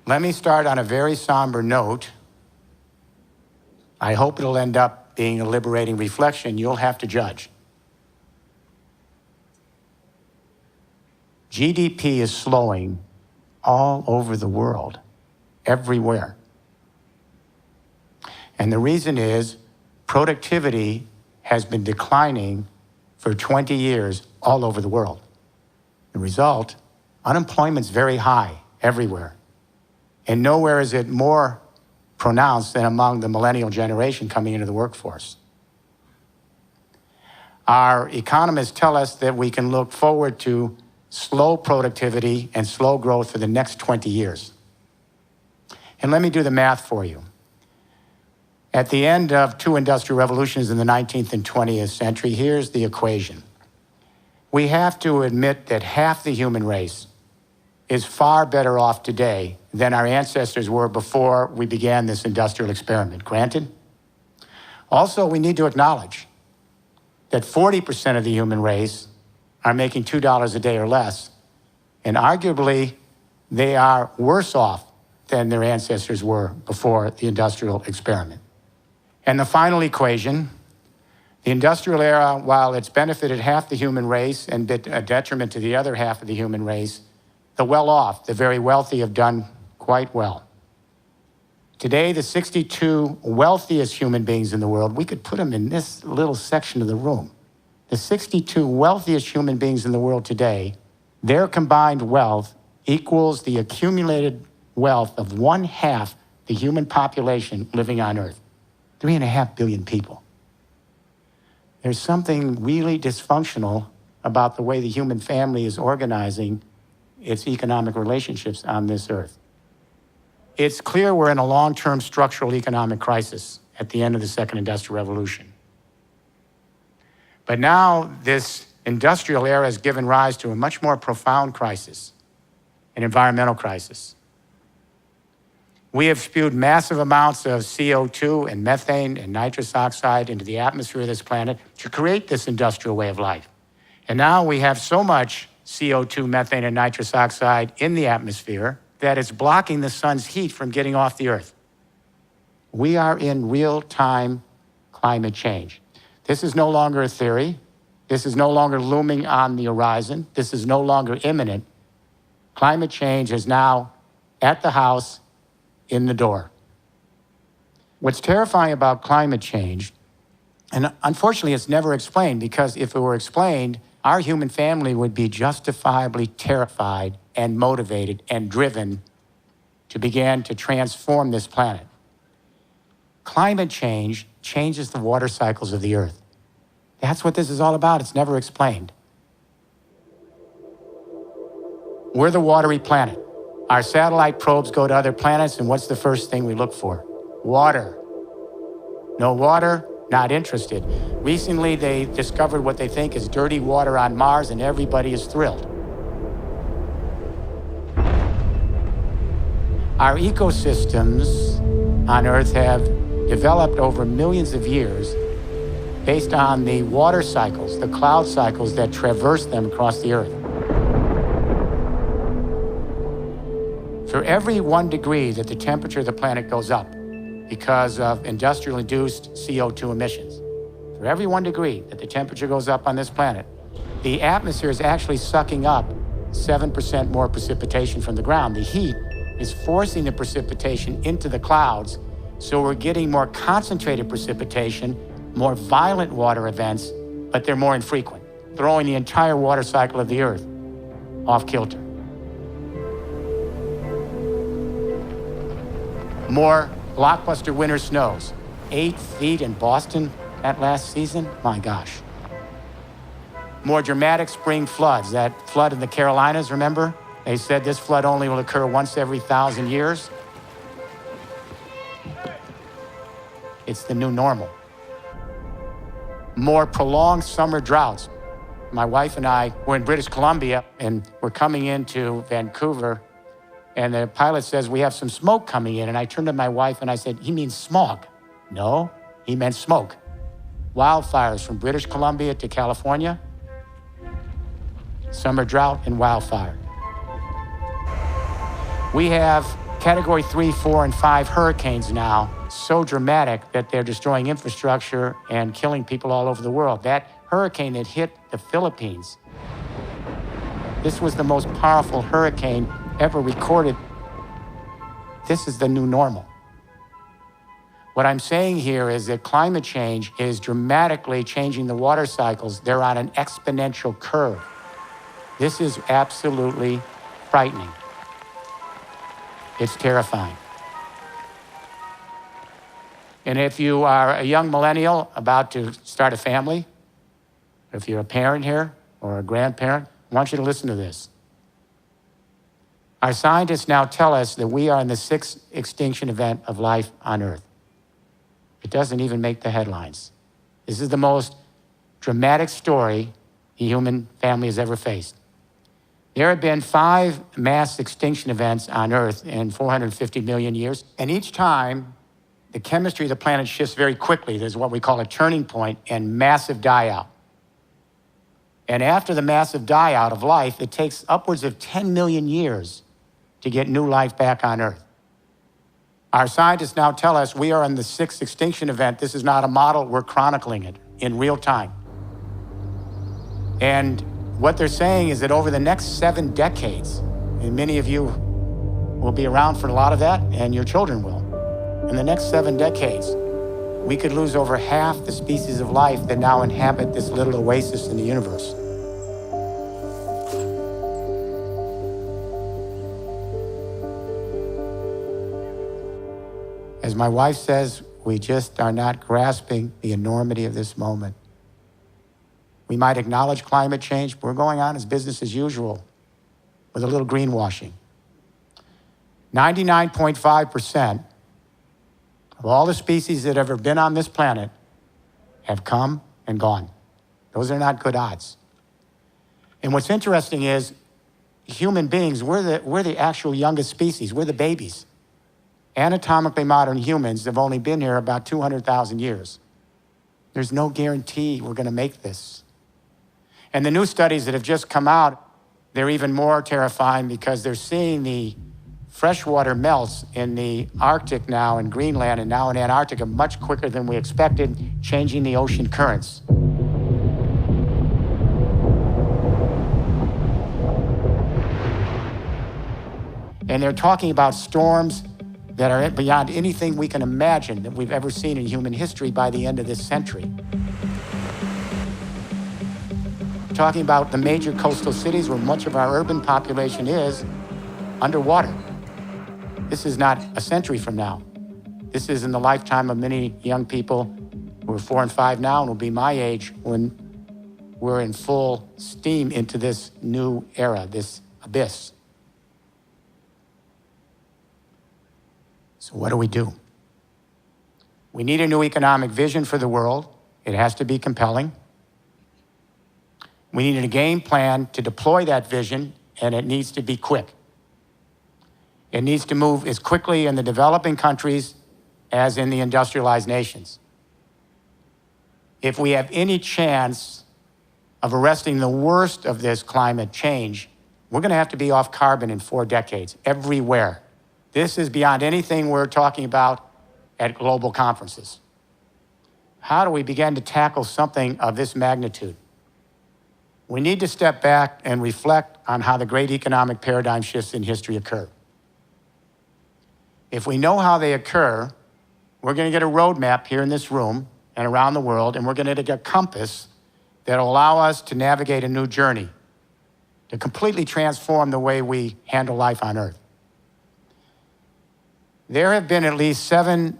Let me start on a very somber note. I hope it'll end up being a liberating reflection. You'll have to judge. GDP is slowing all over the world, everywhere. And the reason is productivity has been declining for 20 years all over the world. The result, unemployment's very high everywhere. And nowhere is it more pronounced than among the millennial generation coming into the workforce. Our economists tell us that we can look forward to slow productivity and slow growth for the next 20 years. And let me do the math for you. At the end of two industrial revolutions in the 19th and 20th century, here's the equation. We have to admit that half the human race is far better off today than our ancestors were before we began this industrial experiment. Granted? Also, we need to acknowledge that 40% of the human race are making $2 a day or less, and arguably they are worse off than their ancestors were before the industrial experiment. And the final equation, the industrial era, while it's benefited half the human race and been a detriment to the other half of the human race, the well-off, the very wealthy, have done quite well. Today, the 62 wealthiest human beings in the world, we could put them in this little section of the room. The 62 wealthiest human beings in the world today, their combined wealth equals the accumulated wealth of 1/2 the human population living on Earth. 3.5 billion people. There's something really dysfunctional about the way the human family is organizing its economic relationships on this Earth. It's clear we're in a long-term structural economic crisis at the end of the second industrial revolution. But now this industrial era has given rise to a much more profound crisis, an environmental crisis. We have spewed massive amounts of CO2 and methane and nitrous oxide into the atmosphere of this planet to create this industrial way of life. And now we have so much CO2, methane, and nitrous oxide in the atmosphere that it's blocking the sun's heat from getting off the Earth. We are in real-time climate change. This is no longer a theory. This is no longer looming on the horizon. This is no longer imminent. Climate change is now at the house, in the door. What's terrifying about climate change, and unfortunately it's never explained, because if it were explained, our human family would be justifiably terrified and motivated and driven to begin to transform this planet. Climate change changes the water cycles of the Earth. That's what this is all about. It's never explained. We're the watery planet. Our satellite probes go to other planets, and what's the first thing we look for? Water. No water, not interested. Recently, they discovered what they think is dirty water on Mars, and everybody is thrilled. Our ecosystems on Earth have developed over millions of years based on the water cycles, the cloud cycles that traverse them across the Earth. For every 1 degree that the temperature of the planet goes up because of industrial-induced CO2 emissions, for every 1 degree that the temperature goes up on this planet, the atmosphere is actually sucking up 7% more precipitation from the ground. The heat is forcing the precipitation into the clouds, so we're getting more concentrated precipitation, more violent water events, but they're more infrequent, throwing the entire water cycle of the Earth off kilter. More blockbuster winter snows. 8 feet in Boston that last season, my gosh. More dramatic spring floods. That flood in the Carolinas, remember? They said this flood only will occur once every 1,000 years. It's the new normal. More prolonged summer droughts. My wife and I were in British Columbia, and we're coming into Vancouver, and the pilot says, we have some smoke coming in. And I turned to my wife and I said, he means smog. No, he meant smoke. Wildfires from British Columbia to California, summer drought and wildfire. We have Category 3, 4, and 5 hurricanes now, so dramatic that they're destroying infrastructure and killing people all over the world. That hurricane that hit the Philippines, this was the most powerful hurricane ever recorded. This is the new normal. What I'm saying here is that climate change is dramatically changing the water cycles. They're on an exponential curve. This is absolutely frightening. It's terrifying. And if you are a young millennial about to start a family, if you're a parent here or a grandparent, I want you to listen to this. Our scientists now tell us that we are in the 6th extinction event of life on Earth. It doesn't even make the headlines. This is the most dramatic story the human family has ever faced. There have been 5 mass extinction events on Earth in 450 million years, and each time the chemistry of the planet shifts very quickly. There's what we call a turning point and massive die-out. And after the massive die-out of life, it takes upwards of 10 million years to get new life back on Earth. Our scientists now tell us we are in the 6th extinction event. This is not a model, we're chronicling it in real time. And what they're saying is that over the next 7 decades, and many of you will be around for a lot of that, and your children will. In the next 7 decades, we could lose over half the species of life that now inhabit this little oasis in the universe. As my wife says, we just are not grasping the enormity of this moment. We might acknowledge climate change, but we're going on as business as usual with a little greenwashing. 99.5% of all the species that have ever been on this planet have come and gone. Those are not good odds. And what's interesting is human beings, we're the actual youngest species. We're the babies. Anatomically modern humans have only been here about 200,000 years. There's no guarantee we're going to make this. And the new studies that have just come out, they're even more terrifying because they're seeing the freshwater melts in the Arctic now, in Greenland, and now in Antarctica much quicker than we expected, changing the ocean currents. And they're talking about storms that are beyond anything we can imagine that we've ever seen in human history by the end of this century. Talking about the major coastal cities where much of our urban population is underwater. This is not a century from now. This is in the lifetime of many young people who are 4 and 5 now and will be my age when we're in full steam into this new era, this abyss. So what do? We need a new economic vision for the world. It has to be compelling. We need a game plan to deploy that vision, and it needs to be quick. It needs to move as quickly in the developing countries as in the industrialized nations. If we have any chance of arresting the worst of this climate change, we're going to have to be off carbon in 4 decades, everywhere. This is beyond anything we're talking about at global conferences. How do we begin to tackle something of this magnitude? We need to step back and reflect on how the great economic paradigm shifts in history occur. If we know how they occur, we're going to get a roadmap here in this room and around the world, and we're going to get a compass that will allow us to navigate a new journey, to completely transform the way we handle life on Earth. There have been at least 7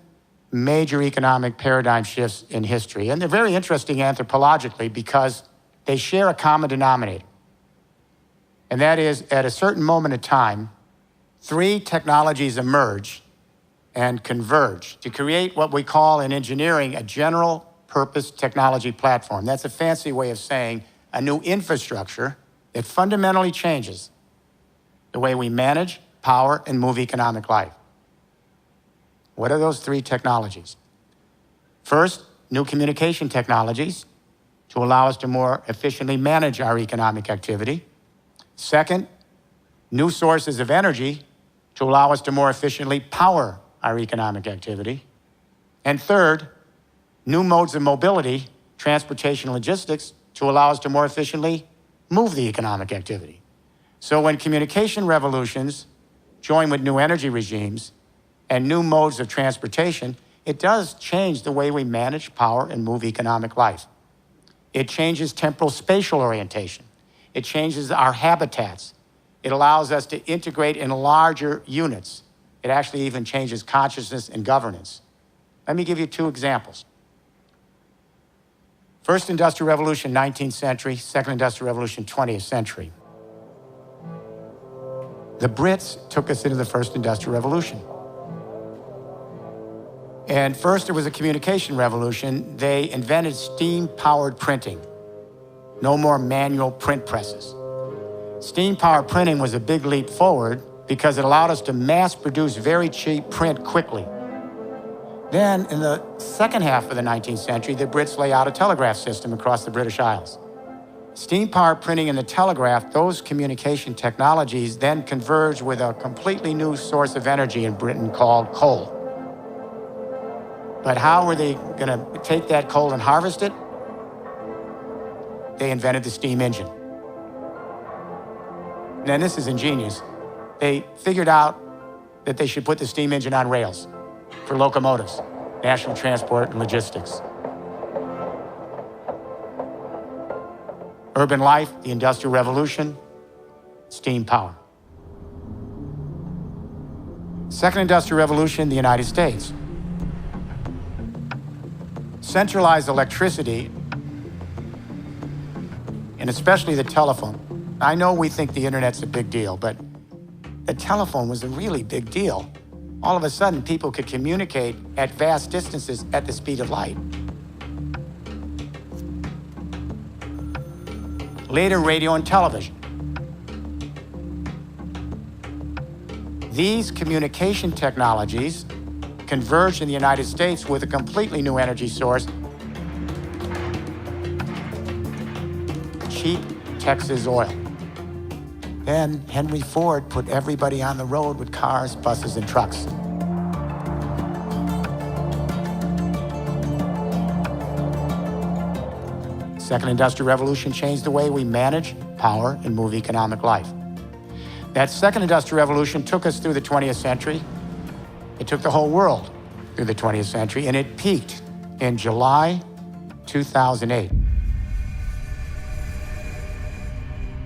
major economic paradigm shifts in history, and they're very interesting anthropologically because they share a common denominator. And that is, at a certain moment in time, 3 technologies emerge and converge to create what we call in engineering a general purpose technology platform. That's a fancy way of saying a new infrastructure that fundamentally changes the way we manage, power, and move economic life. What are those 3 technologies? First, new communication technologies to allow us to more efficiently manage our economic activity. Second, new sources of energy to allow us to more efficiently power our economic activity. And third, new modes of mobility, transportation and logistics, to allow us to more efficiently move the economic activity. So when communication revolutions join with new energy regimes and new modes of transportation, it does change the way we manage, power, and move economic life. It changes temporal spatial orientation. It changes our habitats. It allows us to integrate in larger units. It actually even changes consciousness and governance. Let me give you two examples. First Industrial Revolution, 19th century. Second Industrial Revolution, 20th century. The Brits took us into the First Industrial Revolution. And first, it was a communication revolution. They invented steam-powered printing. No more manual print presses. Steam-powered printing was a big leap forward because it allowed us to mass-produce very cheap print quickly. Then, in the second half of the 19th century, the Brits lay out a telegraph system across the British Isles. Steam-powered printing and the telegraph, those communication technologies then converged with a completely new source of energy in Britain called coal. But how were they going to take that coal and harvest it? They invented the steam engine. Now, this is ingenious. They figured out that they should put the steam engine on rails for locomotives, national transport, and logistics. Urban life, the Industrial Revolution, steam power. Second Industrial Revolution, the United States. Centralized electricity, and especially the telephone. I know we think the internet's a big deal, but the telephone was a really big deal. All of a sudden, people could communicate at vast distances at the speed of light. Later, radio and television. These communication technologies converged in the United States with a completely new energy source, cheap Texas oil. Then Henry Ford put everybody on the road with cars, buses, and trucks. Second Industrial Revolution changed the way we manage, power, and move economic life. That Second Industrial Revolution took us through the 20th century. It took the whole world through the 20th century, and it peaked in July 2008.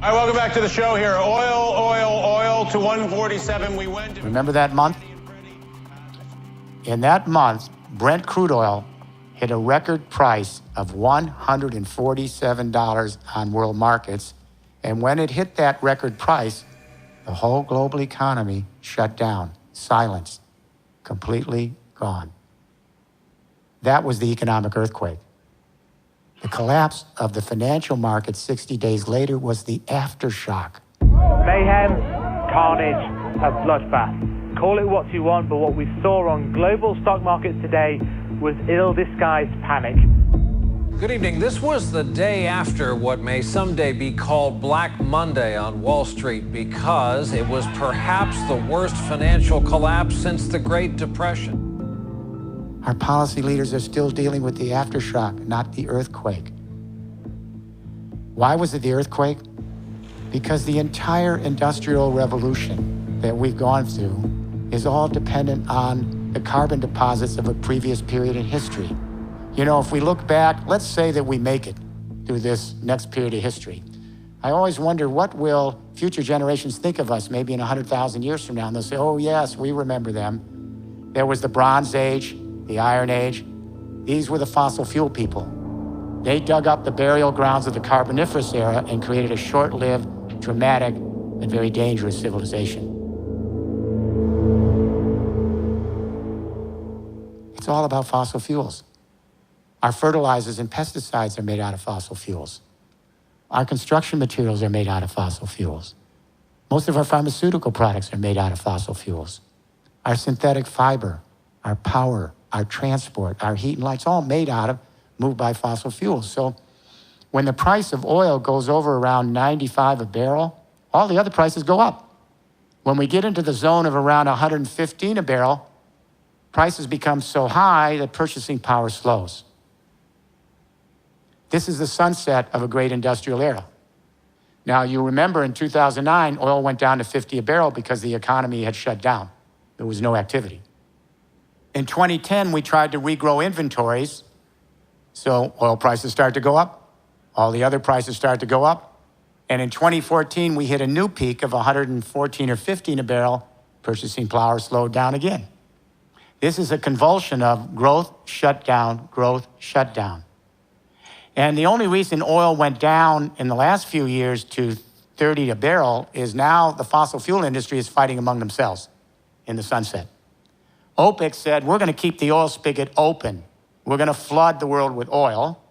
All right, welcome back to the show here. Oil to 147. We went. Remember that month? In that month, Brent crude oil hit a record price of $147 on world markets. And when it hit that record price, the whole global economy shut down, silenced, completely gone. That was the economic earthquake. The collapse of the financial market 60 days later was the aftershock. Mayhem, carnage, a bloodbath. Call it what you want, but what we saw on global stock markets today was ill-disguised panic. Good evening. This was the day after what may someday be called Black Monday on Wall Street because it was perhaps the worst financial collapse since the Great Depression. Our policy leaders are still dealing with the aftershock, not the earthquake. Why was it the earthquake? Because the entire industrial revolution that we've gone through is all dependent on the carbon deposits of a previous period in history. You know, if we look back, let's say that we make it through this next period of history. I always wonder, what will future generations think of us maybe in 100,000 years from now? And they'll say, oh yes, we remember them. There was the Bronze Age, the Iron Age. These were the fossil fuel people. They dug up the burial grounds of the Carboniferous era and created a short-lived, dramatic, and very dangerous civilization. It's all about fossil fuels. Our fertilizers and pesticides are made out of fossil fuels. Our construction materials are made out of fossil fuels. Most of our pharmaceutical products are made out of fossil fuels. Our synthetic fiber, our power, our transport, our heat and light's all moved by fossil fuels. So when the price of oil goes over around 95 a barrel, all the other prices go up. When we get into the zone of around 115 a barrel, prices become so high that purchasing power slows. This is the sunset of a great industrial era. Now, you remember in 2009, oil went down to 50 a barrel because the economy had shut down. There was no activity. In 2010, we tried to regrow inventories, so oil prices started to go up. All the other prices started to go up. And in 2014, we hit a new peak of 114 or 15 a barrel. Purchasing power slowed down again. This is a convulsion of growth, shutdown, growth, shutdown. And the only reason oil went down in the last few years to 30 a barrel is now the fossil fuel industry is fighting among themselves in the sunset. OPEC said, we're going to keep the oil spigot open. We're going to flood the world with oil.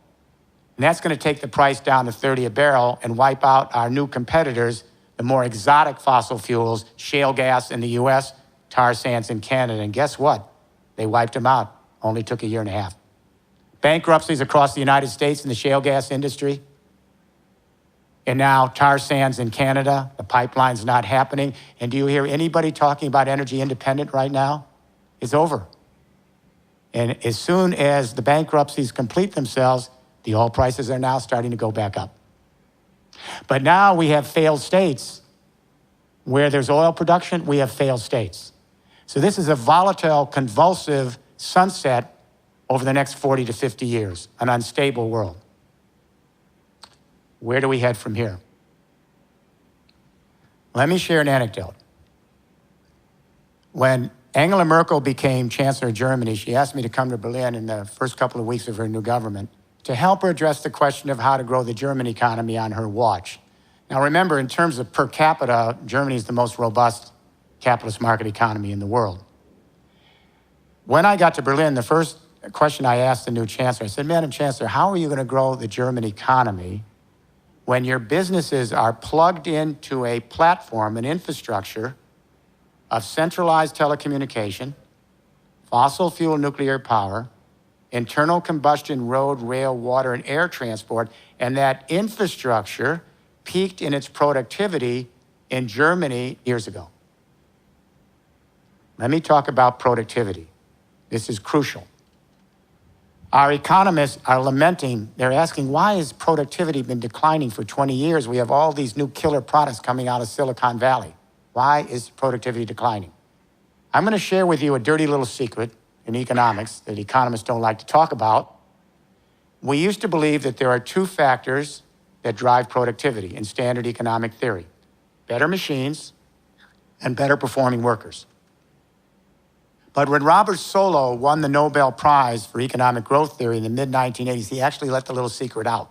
And that's going to take the price down to 30 a barrel and wipe out our new competitors, the more exotic fossil fuels, shale gas in the US, tar sands in Canada. And guess what? They wiped them out. Only took a year and a half. Bankruptcies across the United States in the shale gas industry. And now tar sands in Canada, the pipeline's not happening. And do you hear anybody talking about energy independent right now? It's over. And as soon as the bankruptcies complete themselves, the oil prices are now starting to go back up. But now we have failed states. Where there's oil production, we have failed states. So this is a volatile, convulsive sunset over the next 40 to 50 years, an unstable world. Where do we head from here? Let me share an anecdote. When Angela Merkel became Chancellor of Germany, she asked me to come to Berlin in the first couple of weeks of her new government to help her address the question of how to grow the German economy on her watch. Now remember, in terms of per capita, Germany is the most robust capitalist market economy in the world. When I got to Berlin, the first question I asked the new chancellor, I said, Madam Chancellor, how are you going to grow the German economy when your businesses are plugged into a platform, an infrastructure of centralized telecommunication, fossil fuel nuclear power, internal combustion road, rail, water, and air transport, and that infrastructure peaked in its productivity in Germany years ago? Let me talk about productivity. This is crucial. Our economists are lamenting, they're asking, why has productivity been declining for 20 years? We have all these new killer products coming out of Silicon Valley. Why is productivity declining? I'm going to share with you a dirty little secret in economics that economists don't like to talk about. We used to believe that there are two factors that drive productivity in standard economic theory: better machines and better performing workers. But when Robert Solow won the Nobel Prize for economic growth theory in the mid-1980s, he actually let the little secret out.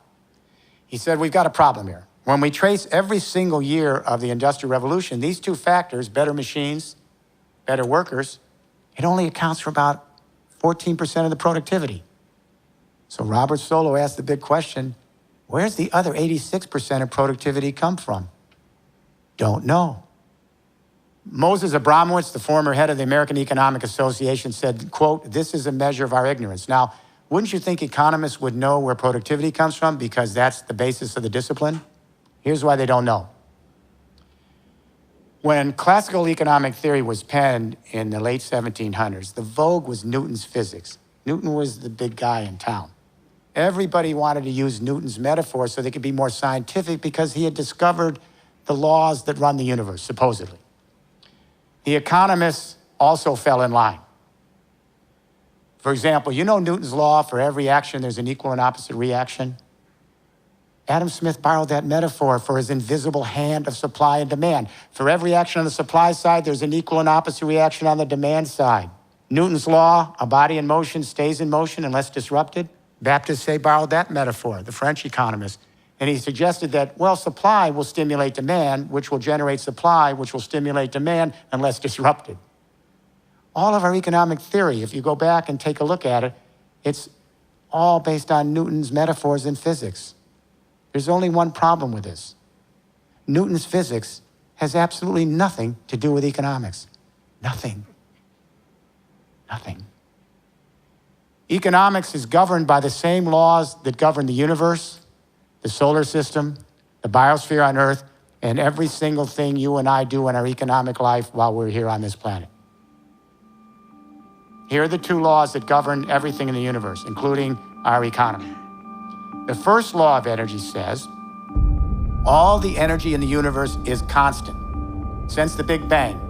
He said, we've got a problem here. When we trace every single year of the Industrial Revolution, these two factors, better machines, better workers, it only accounts for about 14% of the productivity. So Robert Solow asked the big question, where's the other 86% of productivity come from? Don't know. Moses Abramowitz, the former head of the American Economic Association, said, quote, this is a measure of our ignorance. Now, wouldn't you think economists would know where productivity comes from because that's the basis of the discipline? Here's why they don't know. When classical economic theory was penned in the late 1700s, the vogue was Newton's physics. Newton was the big guy in town. Everybody wanted to use Newton's metaphor so they could be more scientific because he had discovered the laws that run the universe, supposedly. The economists also fell in line. For example, you know Newton's law, for every action, there's an equal and opposite reaction? Adam Smith borrowed that metaphor for his invisible hand of supply and demand. For every action on the supply side, there's an equal and opposite reaction on the demand side. Newton's law, a body in motion stays in motion unless disrupted. Baptists say borrowed that metaphor, the French economist. And he suggested that, well, supply will stimulate demand, which will generate supply, which will stimulate demand unless disrupted. All of our economic theory, if you go back and take a look at it, it's all based on Newton's metaphors in physics. There's only one problem with this. Newton's physics has absolutely nothing to do with economics. Nothing. Nothing. Economics is governed by the same laws that govern the universe, the solar system, the biosphere on Earth, and every single thing you and I do in our economic life while we're here on this planet. Here are the two laws that govern everything in the universe, including our economy. The first law of energy says, all the energy in the universe is constant since the Big Bang.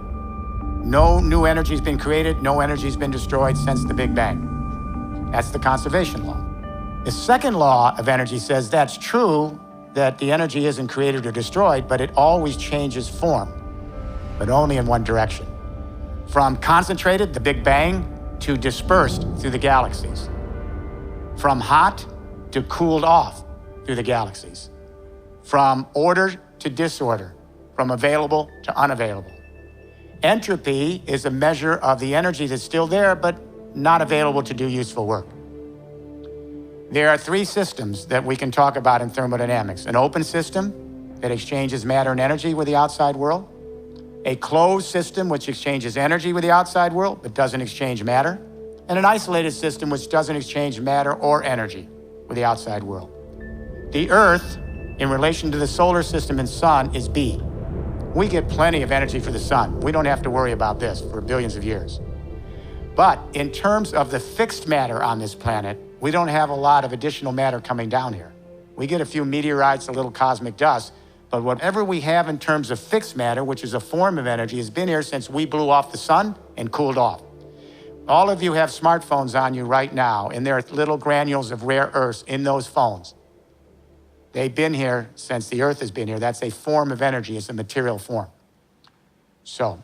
No new energy has been created, no energy has been destroyed since the Big Bang. That's the conservation law. The second law of energy says that's true, that the energy isn't created or destroyed, but it always changes form, but only in one direction. From concentrated, the Big Bang, to dispersed through the galaxies. From hot to cooled off through the galaxies. From order to disorder, from available to unavailable. Entropy is a measure of the energy that's still there, but not available to do useful work. There are three systems that we can talk about in thermodynamics. An open system that exchanges matter and energy with the outside world. A closed system which exchanges energy with the outside world, but doesn't exchange matter. And an isolated system which doesn't exchange matter or energy with the outside world. The Earth, in relation to the solar system and sun, is B. We get plenty of energy for the sun. We don't have to worry about this for billions of years. But in terms of the fixed matter on this planet, we don't have a lot of additional matter coming down here. We get a few meteorites, a little cosmic dust, but whatever we have in terms of fixed matter, which is a form of energy, has been here since we blew off the sun and cooled off. All of you have smartphones on you right now, and there are little granules of rare earths in those phones. They've been here since the Earth has been here. That's a form of energy. It's a material form. So,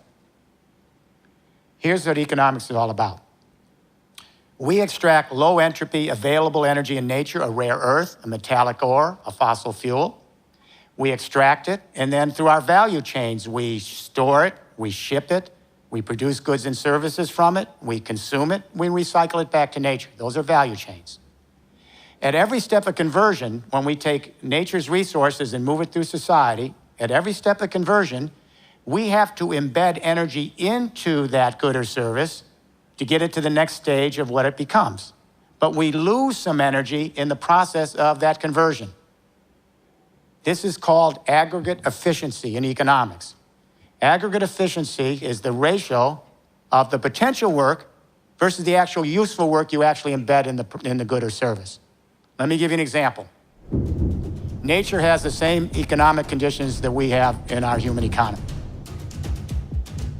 here's what economics is all about. We extract low entropy available energy in nature, a rare earth, a metallic ore, a fossil fuel. We extract it, and then through our value chains, we store it, we ship it, we produce goods and services from it, we consume it, we recycle it back to nature. Those are value chains. At every step of conversion, when we take nature's resources and move it through society, at every step of conversion, we have to embed energy into that good or service to get it to the next stage of what it becomes. But we lose some energy in the process of that conversion. This is called aggregate efficiency in economics. Aggregate efficiency is the ratio of the potential work versus the actual useful work you actually embed in the good or service. Let me give you an example. Nature has the same economic conditions that we have in our human economy.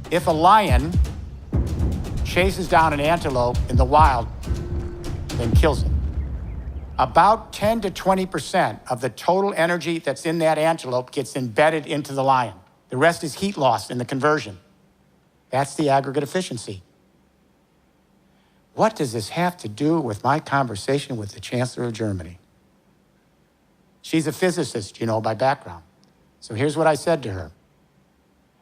If a lion chases down an antelope in the wild and kills it, about 10 to 20% of the total energy that's in that antelope gets embedded into the lion. The rest is heat loss in the conversion. That's the aggregate efficiency. What does this have to do with my conversation with the Chancellor of Germany? She's a physicist, by background. So here's what I said to her.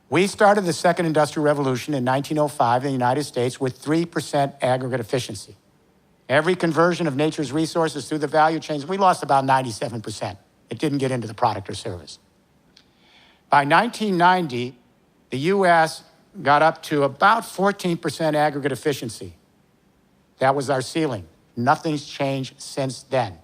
We started the second industrial revolution in 1905 in the United States with 3% aggregate efficiency. Every conversion of nature's resources through the value chains, we lost about 97%. It didn't get into the product or service. By 1990, the US got up to about 14% aggregate efficiency. That was our ceiling. Nothing's changed since then.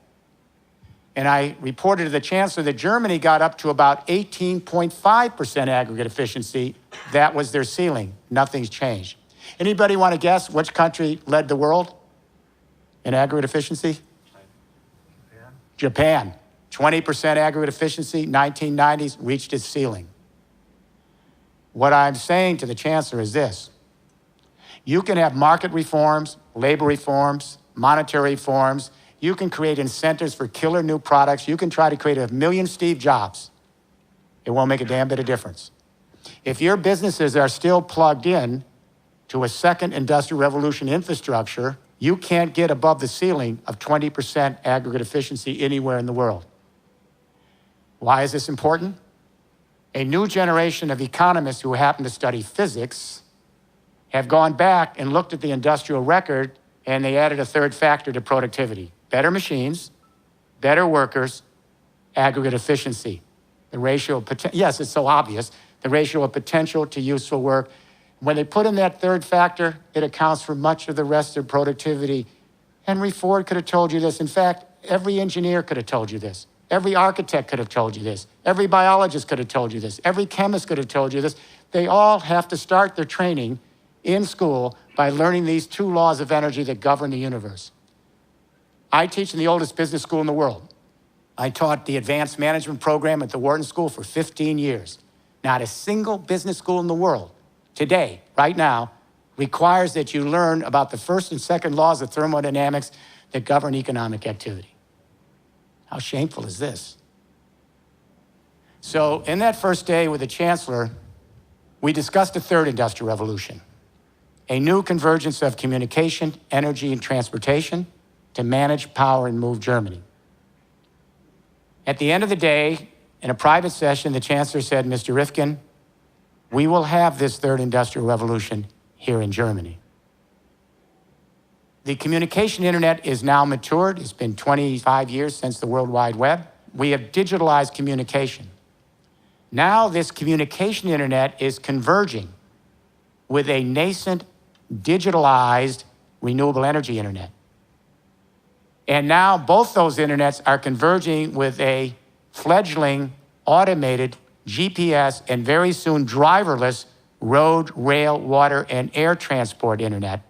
And I reported to the Chancellor that Germany got up to about 18.5% aggregate efficiency. That was their ceiling. Nothing's changed. Anybody want to guess which country led the world in aggregate efficiency? Japan. 20% aggregate efficiency, 1990s, reached its ceiling. What I'm saying to the Chancellor is this. You can have market reforms, labor reforms, monetary reforms. You can create incentives for killer new products. You can try to create 1 million Steve Jobs. It won't make a damn bit of difference. If your businesses are still plugged in to a second industrial revolution infrastructure, you can't get above the ceiling of 20% aggregate efficiency anywhere in the world. Why is this important? A new generation of economists who happen to study physics have gone back and looked at the industrial record, and they added a third factor to productivity. Better machines, better workers, aggregate efficiency. The ratio of yes, it's so obvious, the ratio of potential to useful work. When they put in that third factor, it accounts for much of the rest of productivity. Henry Ford could have told you this. In fact, every engineer could have told you this. Every architect could have told you this. Every biologist could have told you this. Every chemist could have told you this. They all have to start their training in school by learning these two laws of energy that govern the universe. I teach in the oldest business school in the world. I taught the advanced management program at the Wharton School for 15 years. Not a single business school in the world today, right now, requires that you learn about the first and second laws of thermodynamics that govern economic activity. How shameful is this? So in that first day with the chancellor, we discussed the third industrial revolution, a new convergence of communication, energy, and transportation to manage, power, and move Germany. At the end of the day, in a private session, the chancellor said, Mr. Rifkin, we will have this third industrial revolution here in Germany. The communication internet is now matured. It's been 25 years since the World Wide Web. We have digitalized communication. Now this communication internet is converging with a nascent, digitalized, renewable energy internet. And now both those internets are converging with a fledgling, automated, GPS, and very soon driverless road, rail, water, and air transport internet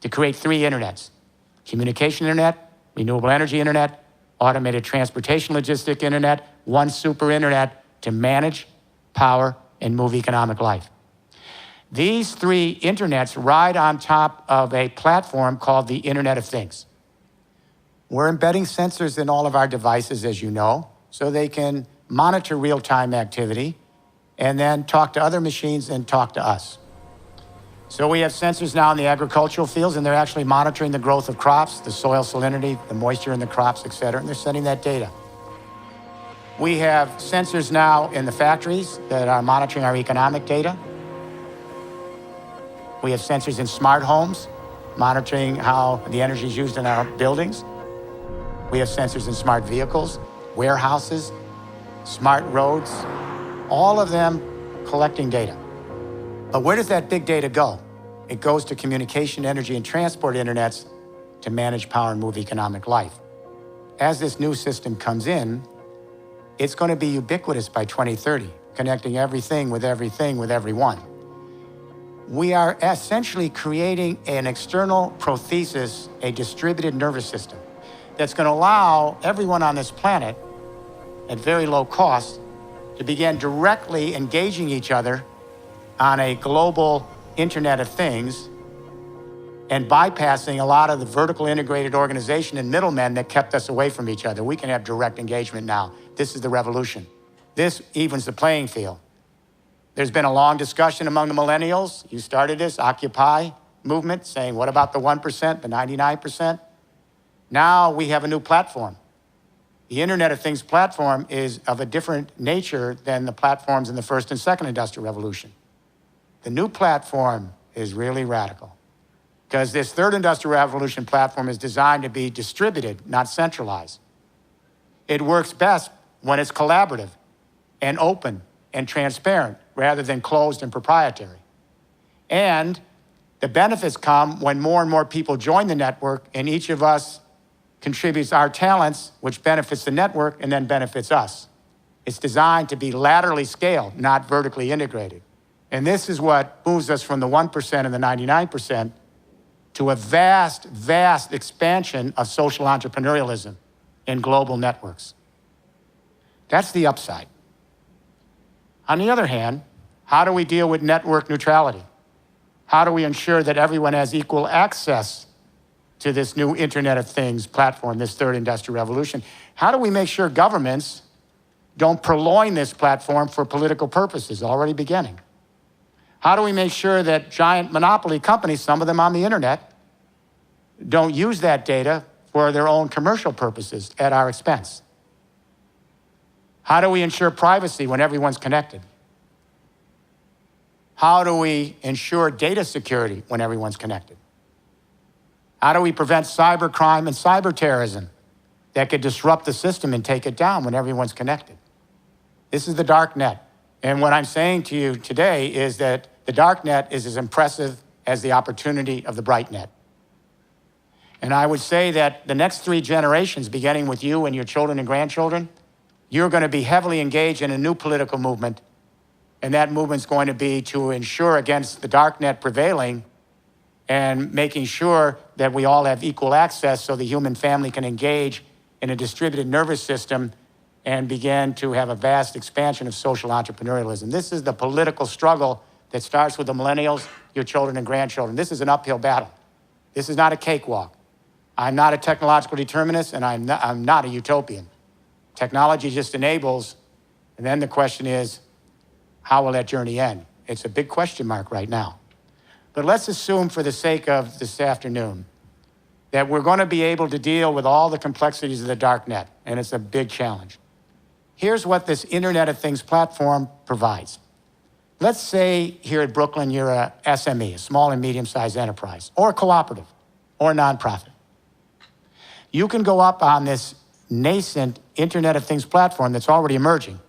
to create three internets: communication internet, renewable energy internet, automated transportation logistic internet, one super internet to manage, power, and move economic life. These three internets ride on top of a platform called the Internet of Things. We're embedding sensors in all of our devices, as you know, so they can monitor real-time activity and then talk to other machines and talk to us. So we have sensors now in the agricultural fields, and they're actually monitoring the growth of crops, the soil salinity, the moisture in the crops, et cetera, and they're sending that data. We have sensors now in the factories that are monitoring our economic data. We have sensors in smart homes, monitoring how the energy is used in our buildings. We have sensors in smart vehicles, warehouses, smart roads, all of them collecting data. But where does that big data go? It goes to communication, energy, and transport internets to manage, power, and move economic life. As this new system comes in, it's going to be ubiquitous by 2030, connecting everything with everyone. We are essentially creating an external prothesis, a distributed nervous system, that's going to allow everyone on this planet at very low cost to begin directly engaging each other on a global Internet of Things and bypassing a lot of the vertical integrated organization and middlemen that kept us away from each other. We can have direct engagement now. This is the revolution. This evens the playing field. There's been a long discussion among the millennials. You started this Occupy movement saying, what about the 1%, the 99%? Now we have a new platform. The Internet of Things platform is of a different nature than the platforms in the first and second industrial revolution. The new platform is really radical because this third industrial revolution platform is designed to be distributed, not centralized. It works best when it's collaborative and open and transparent rather than closed and proprietary. And the benefits come when more and more people join the network and each of us contributes our talents, which benefits the network and then benefits us. It's designed to be laterally scaled, not vertically integrated. And this is what moves us from the 1% and the 99% to a vast, vast expansion of social entrepreneurialism in global networks. That's the upside. On the other hand, how do we deal with network neutrality? How do we ensure that everyone has equal access to this new Internet of Things platform, this third industrial revolution? How do we make sure governments don't purloin this platform for political purposes, already beginning? How do we make sure that giant monopoly companies, some of them on the internet, don't use that data for their own commercial purposes at our expense? How do we ensure privacy when everyone's connected? How do we ensure data security when everyone's connected? How do we prevent cybercrime and cyber terrorism that could disrupt the system and take it down when everyone's connected? This is the dark net. And what I'm saying to you today is that the dark net is as impressive as the opportunity of the bright net. And I would say that the next 3 generations, beginning with you and your children and grandchildren, you're going to be heavily engaged in a new political movement, and that movement's going to be to ensure against the darknet prevailing and making sure that we all have equal access so the human family can engage in a distributed nervous system and begin to have a vast expansion of social entrepreneurialism. This is the political struggle that starts with the millennials, your children and grandchildren. This is an uphill battle. This is not a cakewalk. I'm not a technological determinist, and I'm not a utopian. Technology just enables, and then the question is, how will that journey end? It's a big question mark right now. But let's assume, for the sake of this afternoon, that we're going to be able to deal with all the complexities of the dark net, and it's a big challenge. Here's what this Internet of Things platform provides. Let's say here at Brooklyn, you're a SME, a small and medium-sized enterprise, or a cooperative, or a nonprofit. You can go up on this nascent Internet of Things platform that's already emerging.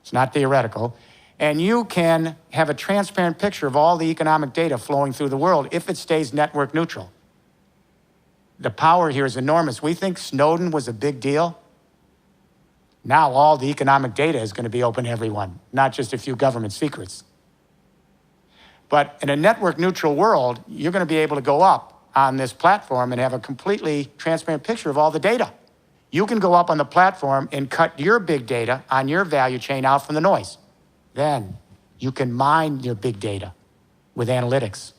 It's not theoretical. And you can have a transparent picture of all the economic data flowing through the world if it stays network neutral. The power here is enormous. We think Snowden was a big deal. Now all the economic data is going to be open to everyone, not just a few government secrets. But in a network neutral world, you're going to be able to go up on this platform and have a completely transparent picture of all the data. You can go up on the platform and cut your big data on your value chain out from the noise. Then you can mine your big data with analytics.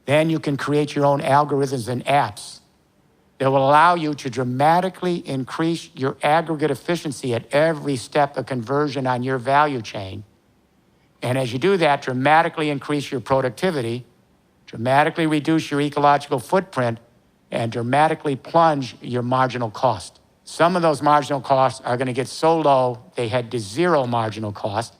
Then you can create your own algorithms and apps that will allow you to dramatically increase your aggregate efficiency at every step of conversion on your value chain. And as you do that, dramatically increase your productivity, dramatically reduce your ecological footprint, and dramatically plunge your marginal cost. Some of those marginal costs are going to get so low, they head to zero marginal cost.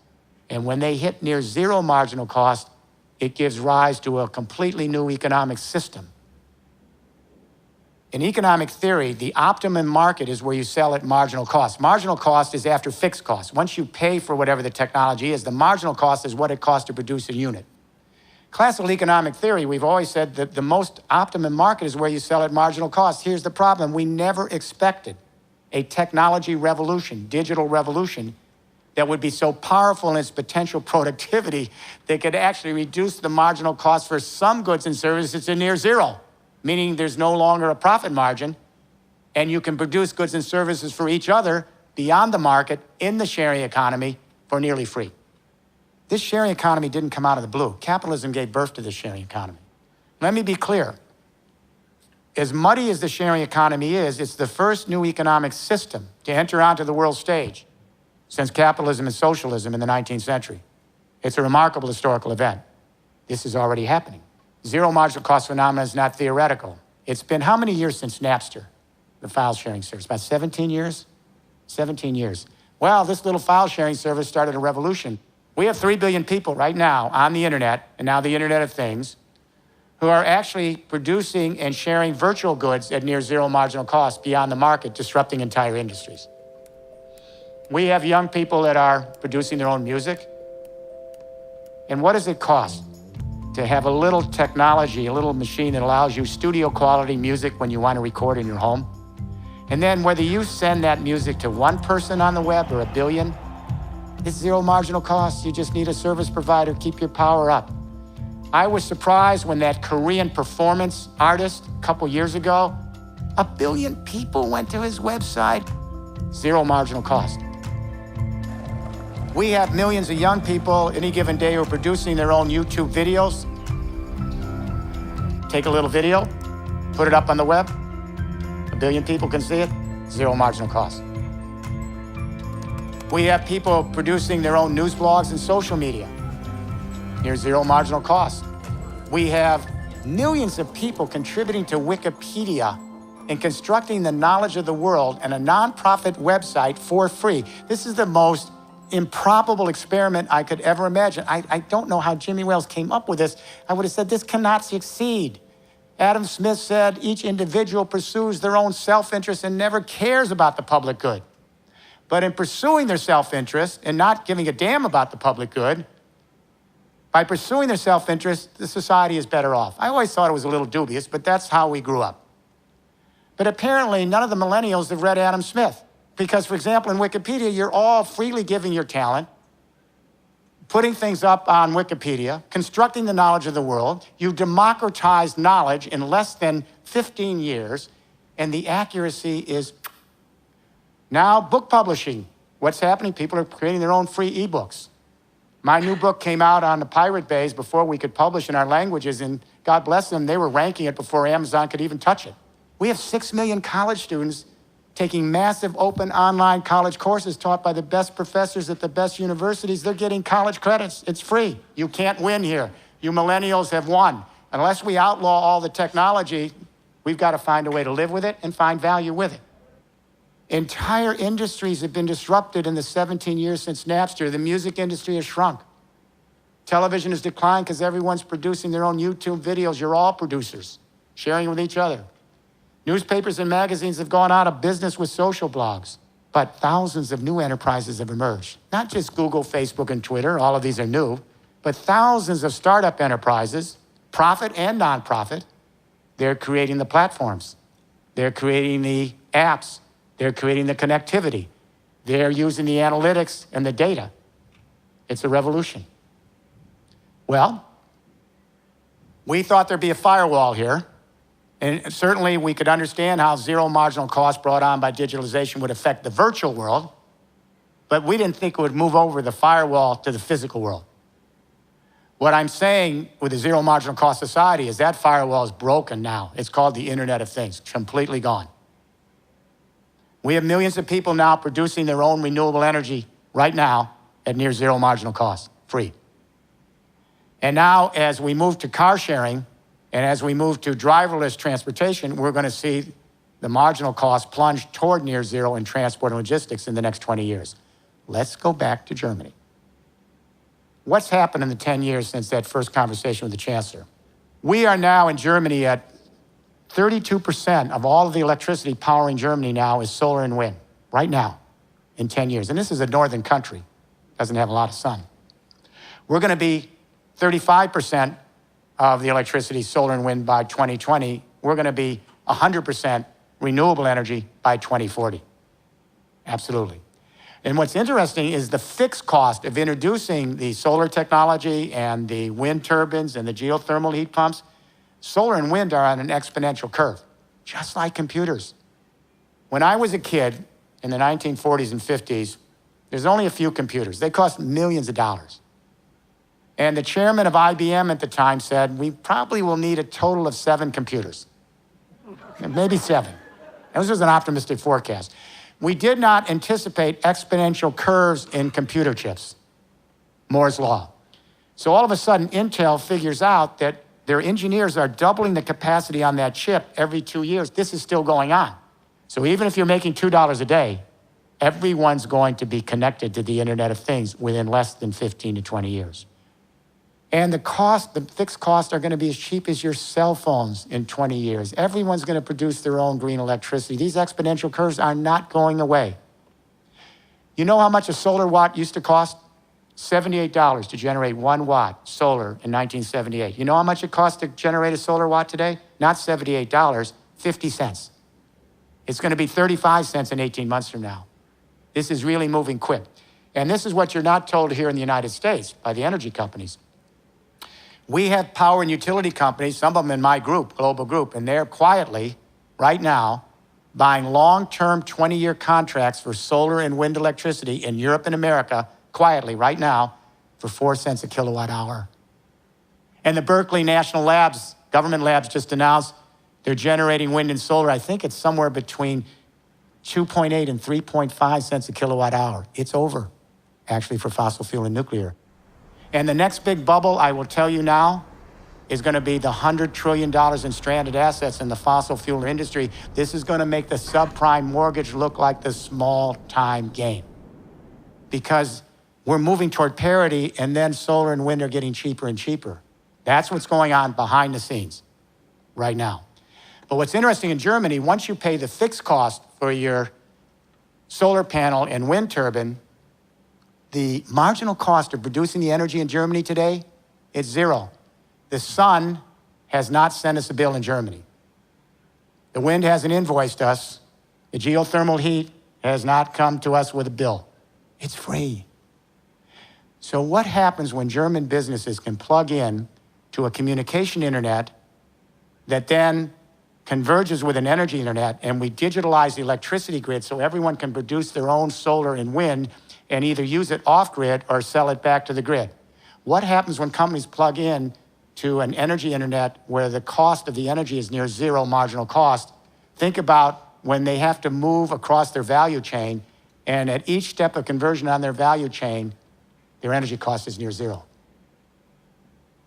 And when they hit near zero marginal cost, it gives rise to a completely new economic system. In economic theory, the optimum market is where you sell at marginal cost. Marginal cost is after fixed cost. Once you pay for whatever the technology is, the marginal cost is what it costs to produce a unit. Classical economic theory, we've always said that the most optimum market is where you sell at marginal cost. Here's the problem. We never expected a technology revolution, digital revolution, that would be so powerful in its potential productivity that could actually reduce the marginal cost for some goods and services to near zero, meaning there's no longer a profit margin, and you can produce goods and services for each other beyond the market in the sharing economy for nearly free. This sharing economy didn't come out of the blue. Capitalism gave birth to this sharing economy. Let me be clear. As muddy as the sharing economy is, it's the first new economic system to enter onto the world stage since capitalism and socialism in the 19th century. It's a remarkable historical event. This is already happening. Zero marginal cost phenomenon is not theoretical. It's been how many years since Napster, the file sharing service? About 17 years? 17 years. Well, this little file sharing service started a revolution. We have 3 billion people right now on the internet, and now the Internet of Things, who are actually producing and sharing virtual goods at near zero marginal cost beyond the market, disrupting entire industries. We have young people that are producing their own music. And what does it cost to have a little technology, a little machine that allows you studio quality music when you want to record in your home? And then whether you send that music to one person on the web or a billion, it's zero marginal cost. You just need a service provider, keep your power up. I was surprised when that Korean performance artist a couple years ago, 1 billion people went to his website, zero marginal cost. We have millions of young people any given day who are producing their own YouTube videos. Take a little video, put it up on the web, 1 billion people can see it, zero marginal cost. We have people producing their own news blogs and social media, near zero marginal cost. We have millions of people contributing to Wikipedia and constructing the knowledge of the world and a nonprofit website for free. This is the most improbable experiment I could ever imagine. I don't know how Jimmy Wales came up with this. I would have said this cannot succeed. Adam Smith said each individual pursues their own self-interest and never cares about the public good. But in pursuing their self-interest and not giving a damn about the public good, by pursuing their self-interest, the society is better off. I always thought it was a little dubious, but that's how we grew up. But apparently, none of the millennials have read Adam Smith. Because, for example, in Wikipedia, you're all freely giving your talent, putting things up on Wikipedia, constructing the knowledge of the world. You democratize knowledge in less than 15 years, and the accuracy is... Now, book publishing. What's happening? People are creating their own free ebooks. My new book came out on the Pirate Bays before we could publish in our languages, and God bless them, they were ranking it before Amazon could even touch it. We have 6 million college students taking massive open online college courses taught by the best professors at the best universities. They're getting college credits. It's free. You can't win here. You millennials have won. Unless we outlaw all the technology, we've got to find a way to live with it and find value with it. Entire industries have been disrupted in the 17 years since Napster. The music industry has shrunk. Television has declined because everyone's producing their own YouTube videos. You're all producers, sharing with each other. Newspapers and magazines have gone out of business with social blogs, but thousands of new enterprises have emerged. Not just Google, Facebook, and Twitter, all of these are new, but thousands of startup enterprises, profit and nonprofit. They're creating the platforms. They're creating the apps. They're creating the connectivity. They're using the analytics and the data. It's a revolution. Well, we thought there'd be a firewall here. And certainly we could understand how zero marginal cost brought on by digitalization would affect the virtual world, but we didn't think it would move over the firewall to the physical world. What I'm saying with the zero marginal cost society is that firewall is broken now. It's called the Internet of Things, completely gone. We have millions of people now producing their own renewable energy right now at near zero marginal cost, free. And now as we move to car sharing, and as we move to driverless transportation, we're going to see the marginal cost plunge toward near zero in transport and logistics in the next 20 years. Let's go back to Germany. What's happened in the 10 years since that first conversation with the Chancellor? We are now in Germany at 32% of all of the electricity powering Germany now is solar and wind, right now, in 10 years. And this is a northern country, doesn't have a lot of sun. We're going to be 35% of the electricity, solar and wind, by 2020. We're going to be 100% renewable energy by 2040. Absolutely. And what's interesting is the fixed cost of introducing the solar technology and the wind turbines and the geothermal heat pumps. Solar and wind are on an exponential curve, just like computers. When I was a kid in the 1940s and 50s, there's only a few computers. They cost millions of dollars. And the chairman of IBM at the time said, we probably will need a total of 7 computers. Maybe 7. This was an optimistic forecast. We did not anticipate exponential curves in computer chips, Moore's law. So all of a sudden, Intel figures out that their engineers are doubling the capacity on that chip every 2 years. This is still going on. So even if you're making $2 a day, everyone's going to be connected to the Internet of Things within less than 15 to 20 years. And the fixed costs are going to be as cheap as your cell phones in 20 years. Everyone's going to produce their own green electricity. These exponential curves are not going away. You know how much a solar watt used to cost? $78 to generate 1 watt solar in 1978. You know how much it costs to generate a solar watt today? Not $78, 50 cents. It's going to be 35 cents in 18 months from now. This is really moving quick. And this is what you're not told here in the United States by the energy companies. We have power and utility companies, some of them in my group, global group, and they're quietly, right now, buying long-term 20-year contracts for solar and wind electricity in Europe and America, quietly, right now, for 4 cents a kilowatt hour. And the Berkeley National Labs, government labs, just announced they're generating wind and solar. I think it's somewhere between 2.8 and 3.5 cents a kilowatt hour. It's over, actually, for fossil fuel and nuclear. And the next big bubble, I will tell you now, is going to be the $100 trillion in stranded assets in the fossil fuel industry. This is going to make the subprime mortgage look like the small-time game. Because we're moving toward parity, and then solar and wind are getting cheaper and cheaper. That's what's going on behind the scenes right now. But what's interesting in Germany, once you pay the fixed cost for your solar panel and wind turbine, the marginal cost of producing the energy in Germany today is zero. The sun has not sent us a bill in Germany. The wind hasn't invoiced us. The geothermal heat has not come to us with a bill. It's free. So what happens when German businesses can plug in to a communication internet that then converges with an energy internet, and we digitalize the electricity grid so everyone can produce their own solar and wind and either use it off-grid or sell it back to the grid? What happens when companies plug in to an energy internet where the cost of the energy is near zero marginal cost? Think about when they have to move across their value chain, and at each step of conversion on their value chain, their energy cost is near zero.